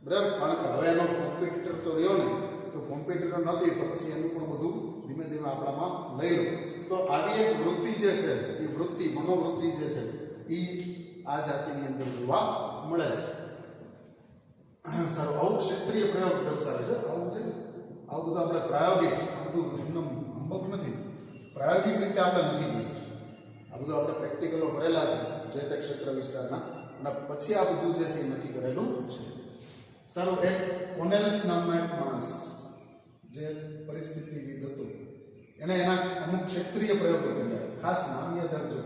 D: બરાબર. કારણ કે હવે એનો કોમ્પિટિટર તો રહ્યો ને, તો કોમ્પિટિટર નથી તો પછી એનું પણ બધું ધીમે ધીમે આપણામાં લઈ લો. તો આવી એક વૃત્તિ જે છે એ વૃત્તિ, મનોવૃત્તિ જે છે એ આ જાતિની અંદર જોવા મળે છે. સારું, આવું ક્ષેત્રીય પ્રયોગ દર્શાવે છે. આવું છે ને, આવું બધું આપણે પ્રાયોગિક, આ બધું એમનું હંબક નથી, પ્રાયોગિક રીતે આપણે નથી કર્યું છે. આ બધું આપણે પ્રેક્ટિકલો કરેલા છે જે તે ક્ષેત્ર વિસ્તારના, અને પછી આ બધું જે છે એ નક્કી કરેલું છે. સારું, એક કોનેલ્સ નામનો એક માણસ જે પરિસ્થિતિવિદ હતો, એને એના અમુક ક્ષેત્રીય પ્રયોગો કર્યા. ખાસ નામ યાદ રાખજો,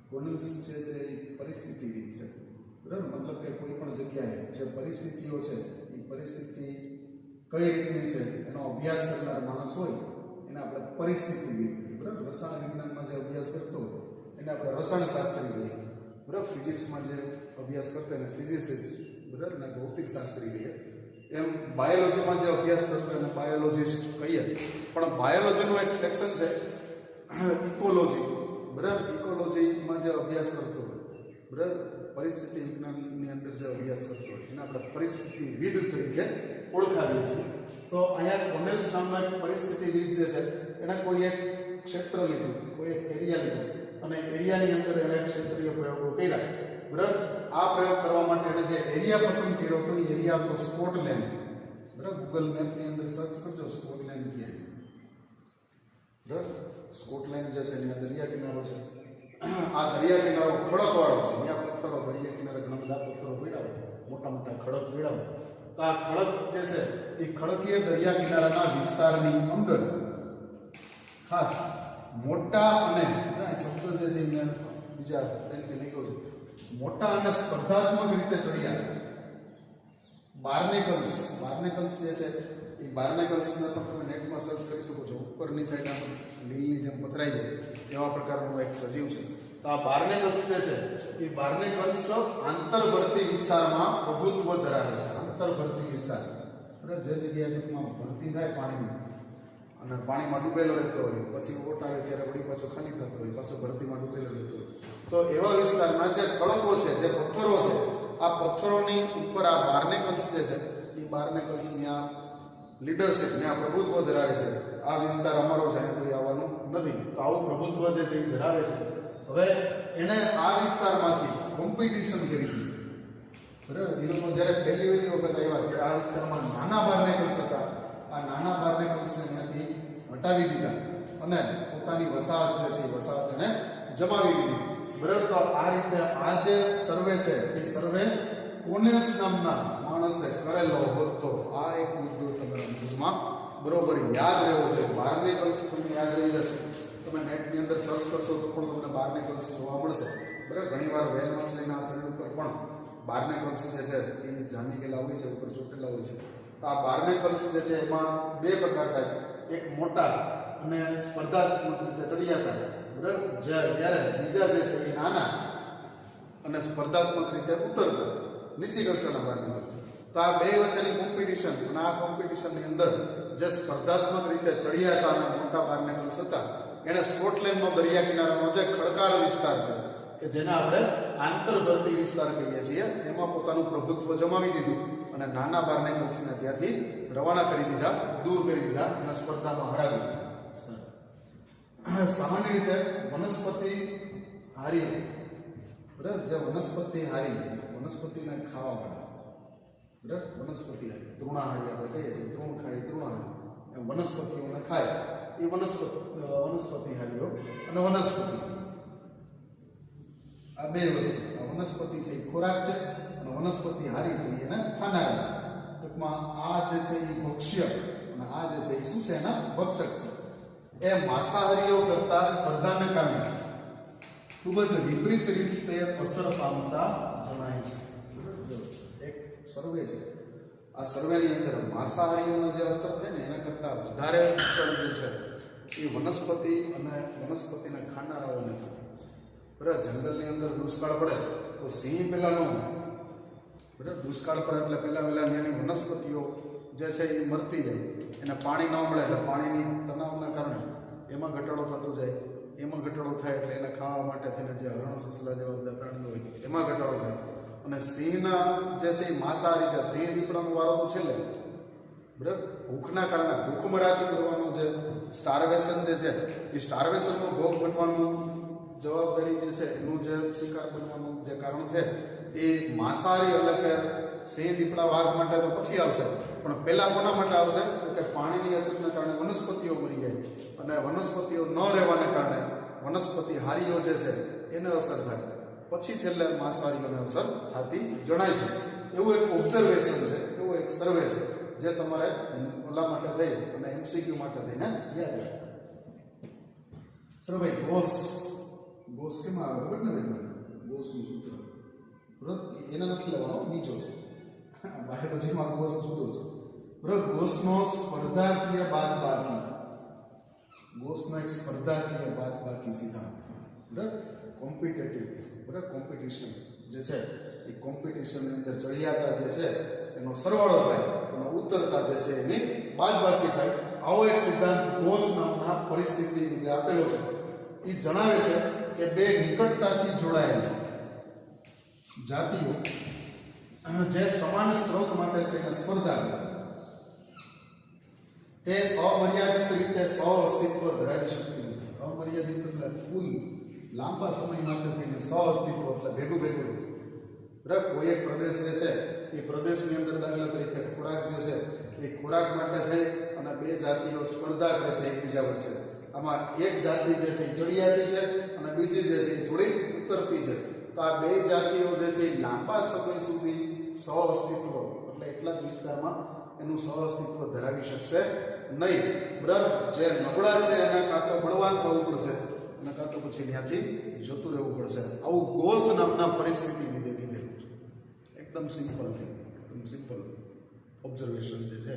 D: કોનેલ્સ છે જે પરિસ્થિતિવિદ છે બરાબર. મતલબ કે કોઈ પણ જગ્યાએ જે પરિસ્થિતિઓ છે એ પરિસ્થિતિ કઈ રીતની છે એનો અભ્યાસ કરનાર માણસ હોય એને આપણે પરિસ્થિતિવિદ કહીએ બરાબર. રસાયણ વિજ્ઞાનમાં જે અભ્યાસ કરતો હોય એને આપણે રસાયણશાસ્ત્રી કહીએ બરાબર. ફિઝિક્સમાં જે અભ્યાસ કરતો એને ફિઝિસિસ્ટ બરાબર, ને ભૌતિક શાસ્ત્રી કહીએ. એમ બાયોલોજીમાં જે અભ્યાસ કરતો એને બાયોલોજીસ્ટ કહીએ. પણ બાયોલોજીનું એક સેક્શન છે ઇકોલોજી બરાબર. ઇકોલોજીમાં જે અભ્યાસ કરતો હોય બરાબર, પરિસ્થિતિ વિજ્ઞાનની અંદર જે અભ્યાસ કરતો હોય એને આપણે પરિસ્થિતિવિદ તરીકે ઓળખાવીએ છીએ. તો અહીંયા કોનેલ્સ નામનો એક પરિસ્થિતિવિદ જે છે એણે કોઈ એક ક્ષેત્ર લીધું, કોઈ એક એરિયા લીધો અને એરિયાની અંદર એણે ક્ષેત્રીય પ્રયોગો કર્યા બરાબર. આ પ્રયોગ કરવા માટે એણે જે એરિયા પસંદ કર્યો હતો એ એરિયા હતો સ્કોટલેન્ડ બરાબર. ગૂગલ મેપની અંદર સર્ચ કરજો સ્કોટલેન્ડ ક્યાં બરાબર. સ્કોટલેન્ડ જે છે એની દરિયા કિનારો છે. આ દરિયા કિનારો ખડકવાળો છે, અહીંયા પથ્થરો, દરિયા કિનારે ઘણા બધા પથ્થરો પડ્યા હોય, મોટા મોટા ખડક પડ્યા હોય. તો આ ખડક જે છે એ ખડકીય દરિયા કિનારાના વિસ્તારની અંદર ખાસ મોટા અને શબ્દ જે છે એને બીજા રીતે લખ્યો છે, મોટા અને સ્પર્ધાત્મક રીતે ચડિયા બાર્નેકલ્સ જે છે એ બાર્નેકલ્સને પણ તમે નેટમાં સર્ચ કરી શકો છો. ઉપરની સાઈડ આપણે લીલની જેમ પથરાઈ જાય એવા પ્રકારનું એક સજીવ છે. તો આ બાર્નેકલ્સ જે છે એ બાર્નેકલ્સ આંતરભરતી વિસ્તારમાં પ્રભુત્વ ધરાવે છે. આંતરભરતી વિસ્તાર બરાબર, જે જગ્યાએ ટૂંકમાં ભરતી થાય પાણીમાં અને પાણીમાં ડૂબેલો રહેતો હોય, પછી ઓટ આવે ત્યારે વળી પાછો ખાલી થતો હોય, પાછો ભરતીમાં ડૂબેલો રહેતો હોય, તો એવા વિસ્તારમાં જે ખડકો છે, જે પથ્થરો છે, આ પથ્થરોની ઉપર આ બાર્નેકલ્સ જે છે એ બાર્નેકલ્સ ત્યાં લીડરશીપ, ત્યાં પ્રભુત્વ ધરાવે છે. આ વિસ્તાર અમારો છે, કોઈ આવવાનું નથી. તો આવું પ્રભુત્વ જે છે એ ધરાવે છે. હવે એણે આ વિસ્તારમાંથી કોમ્પિટિશન કરી બરાબર. એ લોકો જ્યારે પહેલી વખત આવ્યા ત્યારે આ વિસ્તારમાં નાના બાર્નેકલ્સ હતા. આ નાના બાર્નેકલ્સને ત્યાંથી હટાવી દીધા અને પોતાની વસાહત જે છે એ વસાહતને જમાવી દીધી. બરાબર. તો આ રીતે આ જે સર્વે છે એ સર્વે કોનેલ્સ નામના માણસે કરેલો હતો. આ એક મુદ્દો તમારા મગજમાં બરોબર યાદ રહેવો જોઈએ. બાર્નેકલ્સ તમને યાદ રહી જશે. તમે નેટની અંદર સર્ચ કરશો તો પણ તમને બાર્નેકલ્સ જોવા મળશે. બરાબર. ઘણીવાર વેલ માછલીના શરીર ઉપર પણ બાર્નેકલ્સ જે છે એ જામી ગયેલા હોય છે, ઉપર ચોટેલા હોય છે. તો આ બાર્નેકલ્સ જે છે એમાં બે પ્રકાર થાય. એક મોટા અને સ્પર્ધાત્મક રીતે ચડિયાતા. બરાબર. જ્યારે બીજા જે છે એ નાના અને સ્પર્ધાત્મક રીતે ઉતરતા નીચી કક્ષાના બાર્નેકલ્સ. તો આ બે વચ્ચેની કોમ્પિટિશન અને આ કોમ્પિટિશનની અંદર જે સ્પર્ધાત્મક રીતે ચડિયાતા અને મોટા બાર્નેકલ્સ હતા એણે સ્કોટલેન્ડનો દરિયા કિનારાનો જે ખડકાળ વિસ્તાર છે કે જેને આપણે આંતરભરતી વિસ્તાર કહીએ છીએ એમાં પોતાનું પ્રભુત્વ જમાવી દીધું અને નાના બાર્નેકલ્સને ત્યાંથી રવાના કરી દીધા, દૂર કરી દીધા અને સ્પર્ધામાં હરાવી. સામાન્ય રીતે વનસ્પતિ હારી, બરાબર, જે વનસ્પતિ હારી વનસ્પતિને ખાવાવાળા, બરાબર, વનસ્પતિ હારી તૃણાહારી આપણે કહીએ છીએ. તૃણ ખાય તૃણાહારી, એમ વનસ્પતિઓને ખાય એ વનસ્પતિ હારીઓ અને વનસ્પતિ. આ બે વસ્તુ, વનસ્પતિ છે એ ખોરાક છે અને વનસ્પતિ હારી છે એને ખાનારી છે. ટૂંકમાં આ જે છે એ ભક્ષ્ય અને આ જે છે એ શું છે એના ભક્ષક છે. એ માંસાહારીઓ કરતા સ્પર્ધાને કારણે ખૂબ જ વિપરીત રીતે અસર પામતા જણાય છે. એક સર્વે છે. આ સર્વેની અંદર માંસાહારીઓનો જે અસર છે ને એના કરતા વધારે અસર જે છે એ વનસ્પતિ અને વનસ્પતિના ખાનારાઓને થાય. બરાબર. જંગલની અંદર દુષ્કાળ પડે તો સિંહ પહેલા ન મળે. બરાબર. દુષ્કાળ પડે એટલે પહેલા નાની વનસ્પતિઓ જે છે એ મરતી જાય. એને પાણી ન મળે એટલે પાણીની તણાવના કારણે એમાં ઘટાડો થતો જાય. એમાં ઘટાડો થાય એટલે એને ખાવા માટે થઈને જે હરણ, સસલા જેવા બધા પ્રાણીઓ હોય એમાં ઘટાડો થાય. અને સિંહના જે છે એ માંસાહારી છે. સિંહ દીપડાનો વારો તો છેલ્લે. બરાબર. ભૂખના કારણે ભૂખમરાથી કરવાનું જે સ્ટાર્વેશન જે છે એ સ્ટાર્વેશનનો ભોગ બનવાનું જવાબદારી જે છે એનું જે શિકાર બનવાનું જે કારણ છે એ માંસાહારી એટલે કે સિંહ, દીપડા, વાઘ માટે તો પછી આવશે. પણ પહેલા કોના માટે આવશે તો કે પાણીની અછતના કારણે વનસ્પતિઓ મરી જાય અને વનસ્પતિઓ ન રહેવાને કારણે વનસ્પતિ હારીઓ જે છે એને અસર થાય. પછી છેલ્લે માંસાહારીઓને અસર થતી જણાય છે. એવું એક ઓબ્ઝર્વેશન છે, એવું એક સર્વે છે જે તમારે ઓલા માટે થઈ અને MCQ માટે થઈને યાદ રાખે. સર ભાઈ ગોસ કેમ આવે ખબર ને ભાઈ? ગોસનું સૂત્ર બરાબર એને નથી લેવાનો, બીજો છે. બાયોલોજીમાં ગોસ જુદો છે. બરાબર. ગોસનો સ્પર્ધાકીય બાદબાકી, ગોસનો એક સ્પર્ધાકીય બાદબાકી સિદ્ધાંત. બરાબર. કોમ્પિટેટિવ, બરાબર, કોમ્પિટિશન જે છે એ કોમ્પિટિશનની અંદર ચડિયાતા જે છે એનો સરવાળો થાય અને ઉત્તરતા જે છે એની બાદબાકી થાય. આવો એક સિદ્ધાંત ગોસ નામના પરિસ્થિતિવિદે આપેલો છે. એ જણાવે છે કે બે નિકટતાથી જોડાયેલી જાતિઓ જે સમાન સ્ત્રોત માટે થઈને સ્પર્ધા કરે તે અમર્યાદિત રીતે સહઅસ્તિત્વ ધરાવી શકતી નથી. અમર્યાદિત એટલે ફૂલ લાંબા સમય માટે થઈને સહઅસ્તિત્વ એટલે ભેગું બરાબર. કોઈ એક પ્રદેશ જે છે એ પ્રદેશની અંદર દાખલા તરીકે ખોરાક જે છે એ ખોરાક માટે થઈ અને બે જાતિઓ સ્પર્ધા કરે છે એકબીજા વચ્ચે. આમાં એક જાતિ જે છે એ ચડિયાતી છે અને બીજી જે છે એ થોડી ઉતરતી છે. તો આ બે જાતિઓ જે છે એ લાંબા સમય સુધી સહઅસ્તિત્વ એટલે એટલા જ વિસ્તારમાં એનું સહઅસ્તિત્વ ધરાવી શકશે નહીં. બરાબર. જે નબળા છે એને કાં તો બળવાન થવું પડશે અને કાં તો પછી ત્યાંથી જતું રહેવું પડશે. આવું ગોસ નામના પરિસ્થિતિ લીધે કીધેલું છે. એકદમ સિમ્પલ છે, એકદમ સિમ્પલ ઓબ્ઝર્વેશન જે છે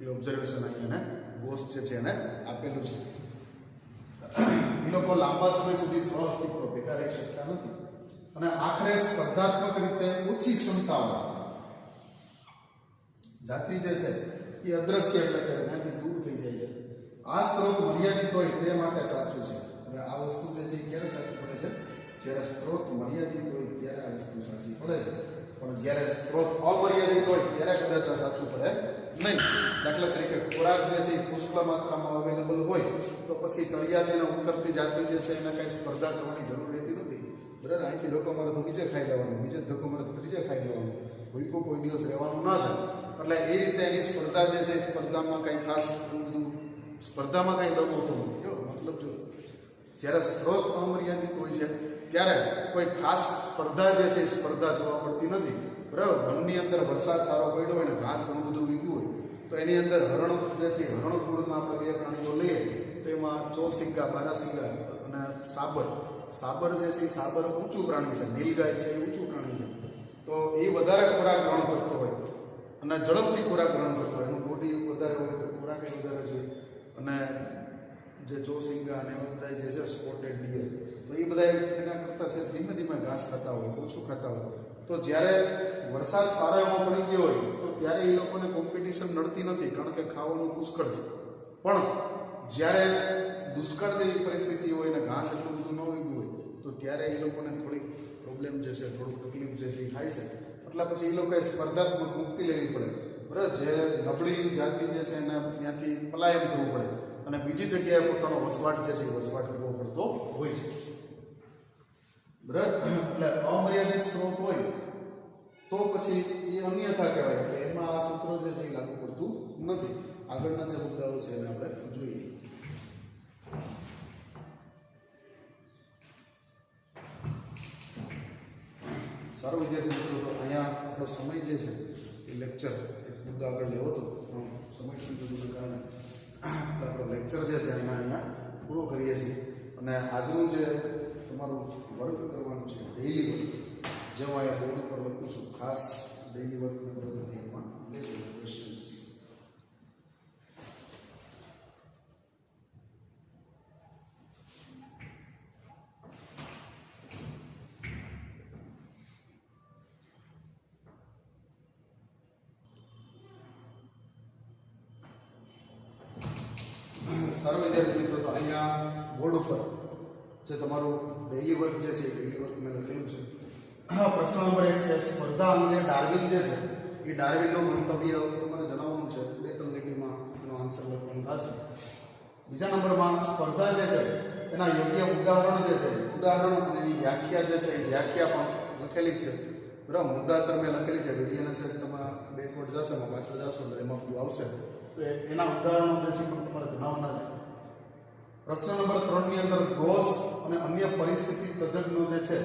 D: એ ઓબ્ઝર્વેશન અહીંયા ગોસ જે છે એને આપેલું છે. એ લોકો લાંબા સમય સુધી સહઅસ્તિત્વ ભેગા રહી શકતા નથી અને આખરે સ્પર્ધાત્મક રીતે ઓછી ક્ષમતાવાળા જાતિ જે છે એ અદ્રશ્ય એટલે કે એનાથી દૂર થઈ જાય છે. આ સ્ત્રોત મર્યાદિત હોય તે માટે સાચું છે. હવે આ વસ્તુ જે છે એ ક્યારે સાચું પડે છે? જ્યારે સ્ત્રોત મર્યાદિત હોય ત્યારે આ વસ્તુ સાચી પડે છે. પણ જ્યારે સ્ત્રોત અમર્યાદિત હોય ત્યારે કદાચ આ સાચું પડે નહીં. દાખલા તરીકે ખોરાક જે છે એ પુષ્કળ માત્રામાં અવેલેબલ હોય તો પછી ચડિયાતી અને ઉતરતી જાતિ જે છે એને કંઈ સ્પર્ધા કરવાની જરૂર રહેતી નથી. બરાબર. અહીંથી ધક્કો મારે તો બીજે ખાઈ લેવાનું, બીજે ધક્કો મારે તો ત્રીજે ખાઈ લેવાનું. ભૂખ્યું કોઈ દિવસ રહેવાનું ન થાય. એટલે એ રીતે એની સ્પર્ધા જે છે એ સ્પર્ધામાં કંઈ ખાસ બધું સ્પર્ધામાં કંઈ દમ હોતો નથી. જો મતલબ જો જ્યારે સ્ત્રોત અમર્યાદિત હોય છે ત્યારે કોઈ ખાસ સ્પર્ધા જે છે એ સ્પર્ધા જોવા મળતી નથી. બરાબર. વનની અંદર વરસાદ સારો પડ્યો હોય ને ઘાસ ઘણું બધું વીગ્યું હોય તો એની અંદર હરણ જે છે હરણ કુળના આપણે બે પ્રાણીઓ લઈએ તો એમાં ચોસિંગા, બારાસિંગા અને સાબર. સાબર જે છે એ સાબર ઊંચું પ્રાણી છે, નીલગાય છે એ ઊંચું પ્રાણી છે. તો એ વધારે ખોરાક ગ્રહણ કરતો હોય અને ઝડપથી ખોરાક ગ્રહણ કરતો હોય, એનું બોડી વધારે હોય તો ખોરાક એ વધારે જોઈએ. અને જે ચોસિંગા અને બધા જે છે સ્પોટેડ ડિયર તો એ બધા એના કરતાં છે ધીમે ધીમે ઘાસ ખાતા હોય, ઓછું ખાતા હોય. તો જ્યારે વરસાદ સારો એવો પડી ગયો હોય તો ત્યારે એ લોકોને કોમ્પિટિશન નડતી નથી, કારણ કે ખાવાનું પુષ્કળ છે. પણ જ્યારે દુષ્કાળ જેવી પરિસ્થિતિ હોય ને ઘાસ એટલું બધું ન ઉગ્યું હોય તો ત્યારે એ લોકોને થોડીક પ્રોબ્લેમ જે છે, થોડુંક તકલીફ જે છે એ થાય છે. એટલે પછી એ લોકોએ સ્પર્ધાત્મક મુક્તિ લેવી પડે. બરાબર. જે નબળી જાતિ જે છે એને ત્યાંથી પલાયન કરવું પડે અને બીજી જગ્યાએ પોતાનો વસવાટ જે છે એ વસવાટ કરવો પડતો હોય છે. બરાબર. એટલે અમર્યાદિત સ્ત્રોત હોય તો પછી એ અન્યથા કહેવાય. એટલે એમાં આ સૂત્ર જે છે એ લાગુ પડતું નથી. આગળના જે મુદ્દાઓ છે એને આપણે જોઈએ. સારો વિદ્યાર્થી મિત્રો, તો અહીંયા આપણો સમય જે છે એ લેક્ચર એક મુદ્દો આગળ લેવો હતો પણ સમય સંજોગોના કારણે આપણો લેક્ચર જે છે એના અહીંયા પૂરો કરીએ છીએ. અને આજનું જે તમારું વર્ક કરવાનું છે ડેઇલી વર્ક, જે હું અહીંયા બોર્ડ ઉપર લખું છું, ખાસ ડેઇલી વર્કને બરાબર ધ્યાનમાં લેજો. ક્વેશ્ચન્સ સારો વિદ્યાર્થી મિત્રો, તો અહીંયા બોર્ડ ઉપર જે તમારું ડેઇલી વર્ક જે છે એ ડેઇલી વર્ક મેં લખેલું છે. પ્રશ્ન નંબર 1 છે, સ્પર્ધા અંગે ડાર્વિન જે છે એ ડાર્વિનનું મંતવ્ય તમારે જણાવવાનું છે. 2-3 લીટીમાં એનો આન્સર લખવાનો થશે. બીજા નંબરમાં સ્પર્ધા જે છે એના યોગ્ય ઉદાહરણ જે છે, ઉદાહરણ અને એની વ્યાખ્યા જે છે એ વ્યાખ્યા પણ લખેલી જ છે. બરાબર. મુદ્દાસર મેં લખેલી છે. વિડીયોના સાહેબ તમે બેકવર્ડ જશો એમાં પાછળ જશો એટલે એમાં બધું આવશે. તો એના ઉદાહરણો જે છે પણ તમારે જણાવવાના છે. પ્રશ્ન નંબર 3 ની અંદર ડોસ અને અન્ય પરિસ્થિતિ તજજ્ઞો જે છે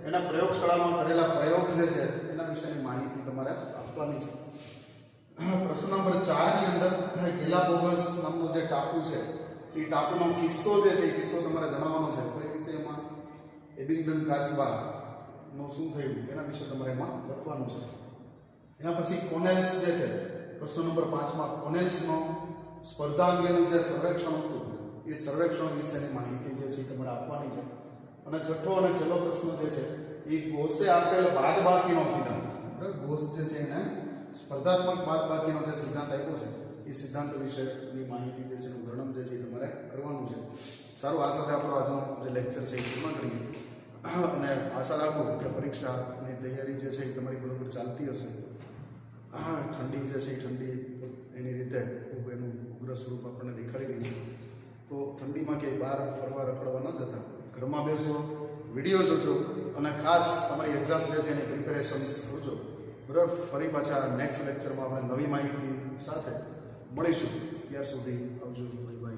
D: એના પ્રયોગશાળામાં કરેલા પ્રયોગ જે છે એના વિશેની માહિતી તમારે આપવાની છે. પ્રશ્ન નંબર 4 ની અંદર ગેલાપોગસ નામનો જે ટાપુ છે એ ટાપુનો કિસ્સો જે છે એ કિસ્સો તમારે જણાવવાનો છે. કઈ રીતે એમાં એબિંગડન કાચબાનો શું થયું એના વિશે તમારે એમાં લખવાનું છે. એના પછી કોનેલ્સ જે છે, પ્રશ્ન નંબર 5 માં કોનેલ્સનો સ્પર્ધા અંગેનું જે સર્વેક્ષણ હતું એ સર્વેક્ષણ વિશેની માહિતી જે છે તમારે આપવાની છે. અને છઠ્ઠો અને છેલ્લો પ્રશ્ન જે છે એ ગોસે આપેલ બાદબાકીનો સિદ્ધાંત. બરાબર. ગોસ જે છે એને સ્પર્ધાત્મક બાદબાકીનો જે સિદ્ધાંત આપ્યો છે એ સિદ્ધાંત વિશેની માહિતી જે છે એનું વર્ણન જે છે એ તમારે કરવાનું છે. સારું. આ સાથે આપણો આજનો જે લેક્ચર છે એ પૂર્ણ કરીએ અને આશા રાખું કે પરીક્ષાની તૈયારી જે છે એ તમારી બરોબર ચાલતી હશે. ઠંડી જે છે એ ઠંડી એની રીતે ખૂબ એનું ઉગ્ર સ્વરૂપ આપણને દેખાડી રહ્યું છે. તો ઠંડીમાં ક્યાંય બહાર ફરવા રખડવા ન જતા, ઘરમાં બેસો, વિડીયો જોજો અને ખાસ તમારી એક્ઝામ જે છે એની પ્રિપેરેશન્સ કરજો. બરાબર. ફરી પાછા નેક્સ્ટ લેક્ચરમાં આપણે નવી માહિતી સાથે મળીશું. ત્યાર સુધી આવજો. Bye bye.